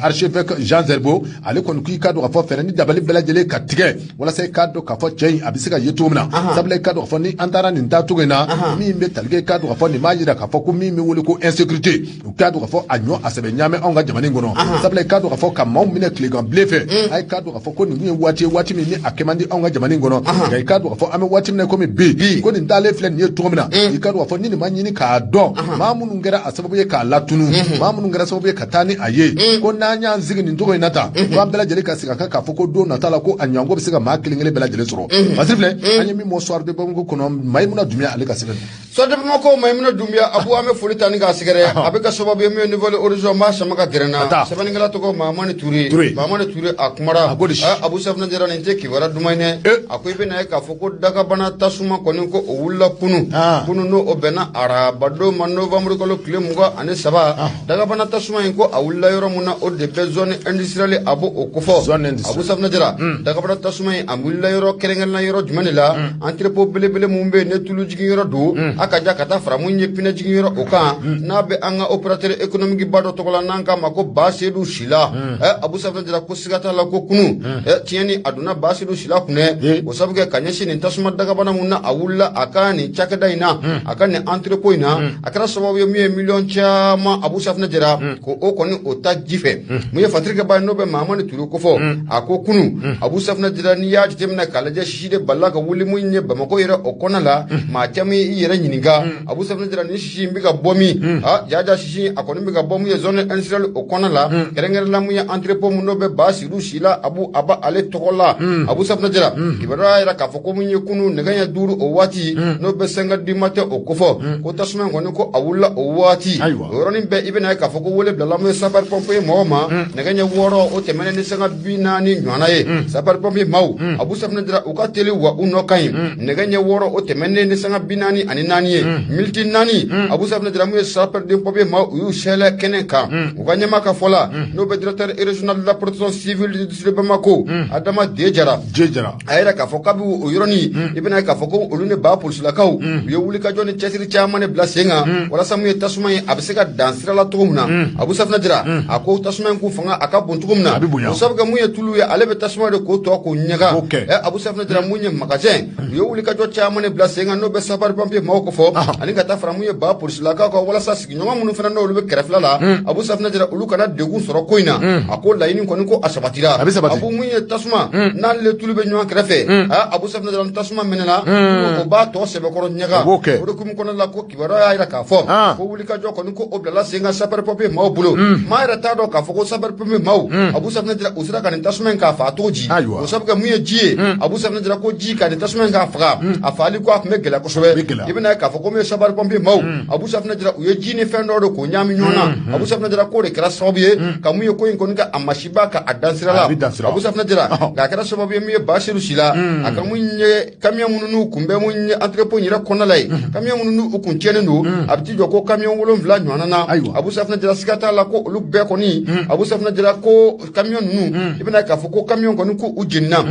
archevêque Jean Gerbeau ale kɔni k'i k'a dɔn k'a fɔ fɛɛrɛ ni dabali bɛɛ lajɛlen ka tigɛ walasa i k'a dɔn k'a fɔ cɛ in a bɛ se ka ye cogo min na sabula i k'a dɔn k'a fɔ ni an taara nin taacogo in na min bɛ tali kɛ i k'a dɔn k'a fɔ nin b'a yira k'a fɔ ko min bɛ wele ko insécurité u k'a dɔn k'a fɔ a ɲɔ a sɛbɛn ɲaamɛ anw ka jamana in kɔnɔ sabula i k'a dɔn k'a fɔ ka maaw minɛ tilegan bilen fɛ a ye k'a dɔn k'a fɔ ko nin tun ye waati ye waati min ni a kɛ man di anw ka jamana in kɔnɔ nka i k'a dɔn k'a fɔ an bɛ waati min komi bi ko nin taalen filɛ nin ye cogo min na i k'a dɔn k'a fɔ ni nin ma ɲini k'a dɔn maa minnu kɛra a sababu ye k'a latunu maa minnu kɛra sababu ye ka taa ni a ye ko n'an y'an sigi nin cogo in na tan ko an bɛɛ lajɛlen ka sigi a kan k'a fɔ ko don nata la ko a ɲɔgɔnko bɛ se ka maa kelen kelen bɛɛ lajɛlen sɔrɔ parce que filɛ an ye min mɔ soir de Bamako kɔnɔ Mayimuna Dumbuya ale ka sɛbɛn soir de Bamako Mayimuna Dumbuya abu an bɛ foli ta ni k'a sɛgɛrɛ a bɛ ka sababu ye min ye niveau horizon b'a sama ka gɛrɛ n na sɛbɛnnikɛla tɔgɔ Mahamani Ture a kumara Abu Safinɛ Jara nin tɛ kibaruya duman ye dɛ a ko i bɛ na ye k'a fɔ ko dagabana tasuma kɔni ko o wulila kunu n'o o bɛnna arabadon ma novembre kalo tile 23 dagabana tasuma in ko a wulila yɔrɔ mun na o de bɛ zone industrielle a b'o o kofɔ Abu Safinɛ Jara dagabana tasuma in a wulila yɔrɔ kɛrɛnkɛrɛnna yɔrɔ jumɛn de la entrepôt belebele mun bɛ yen ne tulu jigin yɔrɔ don a ka ja ka taa fara mun ye pinɛ jigin yɔrɔ o kan n'a bɛ an ka opérateur économique ba dɔ tɔgɔ la n'an k'a ma ko Basedu Sila Abu Safinɛ Jara ko siga t'a la ko kunu tiɲɛni a donna Basedu Sila kunɛ o sabu kɛ ka ɲɛsin nin tasuma dagabana mun na a wulila a ka nin cakɛda in na a ka nin entrepôt in na a kɛra sababu ye min ye miliyɔn caman Abu Safinɛ Jara ko o kɔni o ta ji fɛ mun ye fatirikɛ ba ye n'o bɛ Mahamani Ture ko fɔ a ko kunu Abu Safinɛ Jara n'i y'a jateminɛ k'a lajɛ sisi de balila ka wuli mun ye Bamako yɛrɛ o kɔnɔ la maa caman i yɛrɛ ɲininka Abu Safinɛ Jara ni sisi in bɛ ka bɔ min jaja sisi a kɔni bɛ ka bɔ mun ye zone industrielle o kɔnɔ la kɛrɛnkɛrɛnla mun ye entrepôt mun n'o bɛ Basedu Sila Abu Aba ale tɔgɔ la Abu Safinɛ Jara kibaruya yɛrɛ k'a fɔ ko mun ye kunu nɛgɛ ɲɛ 5 o waati n'o bɛ 5 du matin o kofɔ ko tasuma kɔni ko a wulila o waati o yɔrɔnin bɛɛ i bɛna ye k'a fɔ ko wele bilala mun ye sapeur pompier mɔgɔ ma nɛgɛ ɲɛ 6 o tɛmɛnen ni sanga 40 ɲɔgɔnna ye sapeur pompier maaw Abu Safinɛ Jara u ka teli wa u nɔ ka ɲi nɛgɛ ɲɛ 6 o tɛmɛnen ni sanga 44 ye miniti 4 Abu Safinɛ Jara mun ye sapeur pompier maaw u y'u sɛlɛ kɛnɛ kan u ka ɲɛma ka fɔ la n'o bɛ directeur régional de la protection civile du district de Bamako Adama Jara a yɛrɛ k'a fɔ k'a bɛ o yɔrɔnin i bɛna ye k'a fɔ ko olu ni ba polisilakaw u ye wulikajɔ ni cɛsiri caman de bila sen kan walasa mun ye tasuma ye a bɛ se ka dan sira la cogo min na Abu Safna dira a ko tasuma ku fanga aka buntukum na sabaga mun ye tulu ya ale be tasuma de ko to ko nyaga Abu Safna dira mun ye magasin yo wuli ka jo chamane bla senga no be sapar pompier mako fo ani ka ta fra mun ye ba police la ka ko wala sa sigi nyoma mun fana no lu be krefla la Abu Safna dira ulu kana degu soro koina ako layini ko ni ko asabatira Abu mun ye tasuma nan le tulu be nyoma krefe Abu Safna dira tasuma menela ko ba to se be ko nyaga o de kum ko la ko kibaro ya ira ka fo ko wuli ka jo ko ni ko obla senga sapar pompier maw bulo ma ira ta do ka fo ko sapar pompier maw Abu Safna dira usira kan tasuma ka fa toji o sabaga mun ye jie Abu Safna dira ko ji kan tasuma ka fa afali ko akme gela ko sobe ibina ka fo ko me sapar pompier maw Abu Safna dira uye ji ni fendo do ko nyami nyona Abu Safna dira ko de kra sobiye ka mun ye ko in ko ni ka amashiba ka adansira la Abu Safna dira ga kra sobiye mi bashiru sila aka mun ye kamya mununu kumbe mun ye entrepreneur kona lai kamya mununu ukun chene ndo abti jo ko kamya wolon vla nyona na Abu Safna dira sikata la ko lu be ko ni Abu Safna dira ko kamya nunu ibina ka fo ko kamya ko ni ko ujinna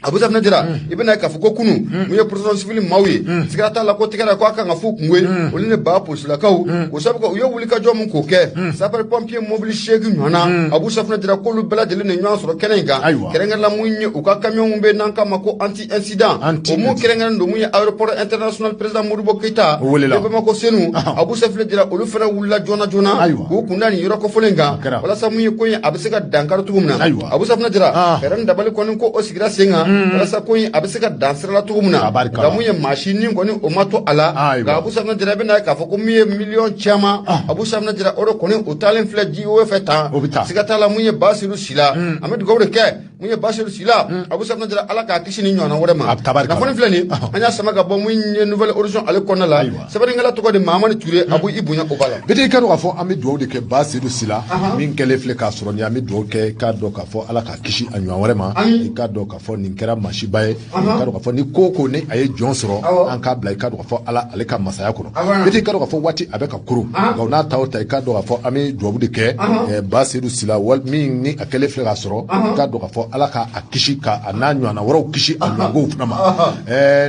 Abu Safna dira ibina ka fuko kunu mu ye protection civil mawi sikata la ko tigara ko aka ngafu kungwe oline ba police la kaw ko sabuka uyo wuli ka jom ko ke sapar pompier mobile shegu nyana Abu Safna dira ko lu bela dele ne nyan soro kenenga kerenga la munye o ka camion be nan kama ko anti incident o mu kerenga ndo munye aéroport international président Modibo Keita be ma ko senu Abu Safna dira olu fana wulla jona ko kundani yoro ko folenga wala sa munye ko abisika dankar tugumna Abu Safna dira kerenga dabali ko ko o sigira senga Rasa ko yin abisika dansira la tugumna ga mun ye machine ko ni o mato ala ga Abu Safna dira be na ka fo ko mi million chama Abu Safna dira oro ko ni o talen fledji o feta sigata la mun ye basiru sila amed gowre ke mun ye basiru sila Abu Safna dira ala ka kishi ni nyona wore ma na foni flani anya sama ga bo mun ye nouvelle horizon ale konna la sabari ngala to ko de Mamani Touré Abu Ibunya o bala bete ka ka fo ami do de ke basiru sila min kele fle ka soro ni ami do ke ka do ka fo ala ka kishi anywa wore ma ka do ka fo ni kera mashiba ye ka do ka fo ni koko ni aye jon soro an ka bla ka do ka fo ala ale ka masaya kono bete ka do ka fo wati abe ka kuru ga na taw ta ka do ka fo ami do de ke basiru sila wal min ni akele fle ka soro ka do ka fo ala ka akishi ka ananywa na woro kishi anwago funama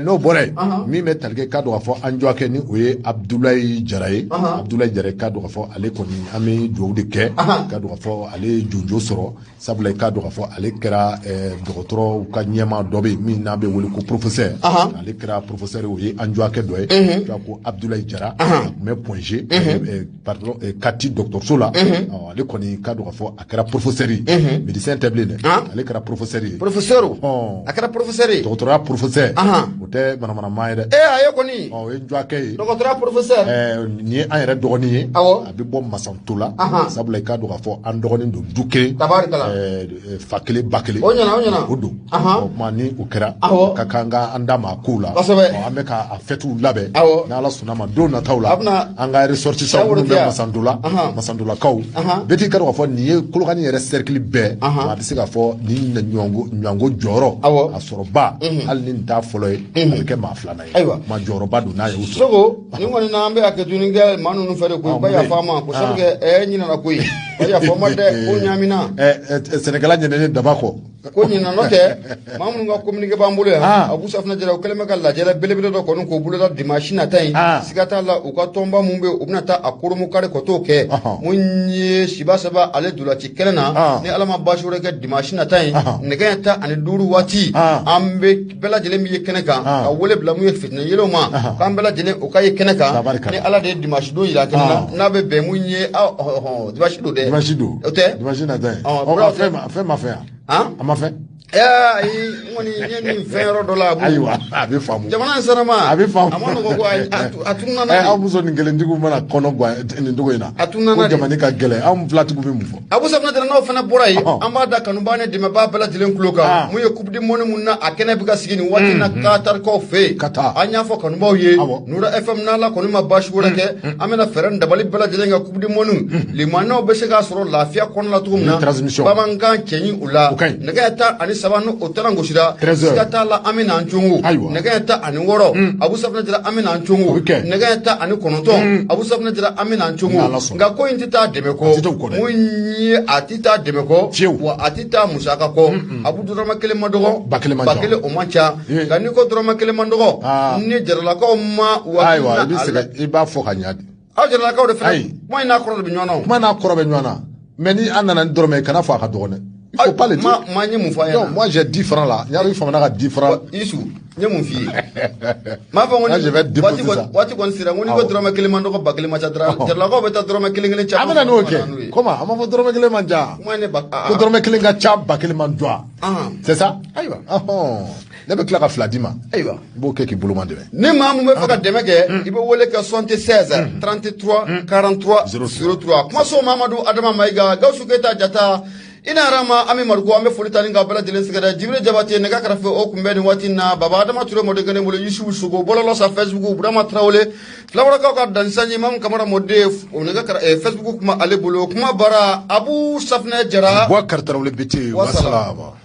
no bore mi me talge ka do ka fo anjo ke ni oye Abdoulaye Jaraye ka do ka fo ale koni ami do de ke ka do ka fo ale jonjo soro sabula ka do ka fo ale kera docteur ka nyema dobe min na be woli ko professeur ale kera professeur oye anjo ke do e ko Abdoulaye Jara me point G pardon kati docteur Sola ale koni ka do ka fo akera professeur médecin tabline ale kera professeur akera professeur docteur professeur ote mana maide ayo koni enjo ke docteur professeur ni an yɛrɛ dɔgɔnin ye a bɛ bɔ Masantola sabula i ka dɔn k'a fɔ an dɔgɔnin don du kelen fa kelen ba kelen o don o tuma ni o kɛra ka kan ka an da ma kow la an bɛ ka a fɛtiw labɛn n'Ala sɔnna ma don nataw la an ka ressortissants minnu bɛ Masantolakaw bɛɛ t'i ka dɔn k'a fɔ nin ye Kolokani yɛrɛ cercle bɛɛ a bɛ se k'a fɔ nin ɲɔngo jɔyɔrɔ a sɔrɔba hali ni nin t'a fɔlɔ ye a bɛ kɛ maa filanan ye ma jɔyɔrɔba don n'a ye o sɔrɔ. Ni kɔni n'an bɛ a kɛ tuguni kɛ maa ninnu fɛ de koyi ba yafa ma ko sabu kɛ ɲinana koyi ba yafa ma dɛ ko ɲamina Sɛnɛkɛla ɲinɛnen daba kɔ ko ɲinana n'o tɛ maa minnu ka communiqué b'an bolo yan Abu Safna Jara u kɛlen bɛ ka lajɛrɛ belebele dɔ kɔni k'o boloda dimanche nata in siga t'a la u ka tɔnba mun bɛ u bɛna taa a koromu kari kɔ t'o kɛ mun ye siba saba ale dolaci kɛnɛ na ni Ala ma baasi wɛrɛ kɛ dimanche nata in nɛgɛ ɲɛ 15 waati an bɛ bɛɛ lajɛlen min ye kɛnɛ kan ka wele bila mun ye fitinɛ yelenw ma k'an bɛɛ lajɛlen o ka ye kɛnɛ kan ni Ala de ye dimanche don yira kɛnɛ na n'a bɛ bɛn mun ye dimanche don dɛ o tɛ dimanche nata in fɛn ma fɛ yan a ma fɛ ayi ngoni nye ni fɛn yɔrɔ dɔ la ayiwa a bɛ faamu jamana in sara ma a bɛ faamu a ma nɔgɔ ko a tununa na aw muso nin kelentigiw mana kɔnɔ guwa nin cogo in na a tununa na ko jamana ka gɛlɛn anw filatigiw bɛ mun fɔ Abu Safna Jara n'aw fana bɔra yen an b'a da kanubaa ni dɛmɛbaa bɛɛ lajɛlen tulo kan mun ye coupe du monde mun na a kɛnɛ bɛ ka sigi nin waati na Katarikaw fɛ yen an y'a fɔ kanubaaw ye Nura FM n'Ala kɔni ma baasi wɛrɛ kɛ an bɛna fɛɛrɛ dabali bɛɛ lajɛlen ka coupe du monde limanaw bɛ se k'a sɔrɔ lafiya kɔnɔ la cogo min na bamanankan cɛɲi u la nɛgɛ 13 n'o taara gosira siga t'a la an bɛna an congo nɛgɛ 16 Abu Safna Jara an bɛna an congo nɛgɛ 19 Abu Safna Jara an bɛna an congo nka ko in tɛ taa dɛmɛ kɔ mun ye a tɛ taa dɛmɛ kɔ wa a tɛ taa musaka kɔ Abu dɔrɔmɛ kelen ma dɔgɔ ba kelen o man ca nka n'i ko dɔrɔmɛ kelen ma dɔgɔ ni jaralakaw ma ayiwa i b'a fɔ ka ɲa aw jaralakaw de fɛnɛ kuma in n'a kɔrɔ de bɛ ɲɔgɔn na kuma n'a kɔrɔ bɛ ɲɔgɔn na mais ni an nana ni dɔrɔmɛ ye kana fɔ a ka dɔgɔ dɛ il faut pas le dire ma ɲe mun fɔ a ɲɛna non moi j'ai 10 francs là n y'a dɔn i famana ka 10 francs Isu ɲe mun f'i ye m'a fɔ waati kɔni sera ko n'i ko dɔrɔmɛ kelen man dɔgɔ ba kelen ma ca jaralakaw bɛ taa dɔrɔmɛ kelen kelen ca an bɛna n'o kɛ comment a ma fɔ dɔrɔmɛ kelen man ca ko dɔrɔmɛ kelen ka ca ba kelen man jɔ c'est ça ayiwa ne bɛ tila ka fila d'i ma ayiwa i b'o kɛ k'i bolo ma dɛmɛ ni maa mun bɛ fɛ ka dɛmɛ kɛ i bɛ wele kɛ 76 33 43 03 kumaso Mamadu Adama Mayiga Gawusu Keyita Jata ina rama ami margo an bɛ foli ta ni ka bɛɛ lajɛlen sɛgɛrɛ Jibril Jabate nɛgɛ kɛrɛfɛ o kunbɛn nin waati in na Baba Adama Ture mɔden kelen bolo Yusufu Sogo bɔlɔlɔ sanfɛ Facebook Burama Tarawele Filawurakaw ka dansanyi Mamu Kamara mɔden o nɛgɛ kɛrɛfɛ Facebook kuma ale bolo kuma bara Abu Safinɛ Jara Boubacar Tarawele Bete wassalam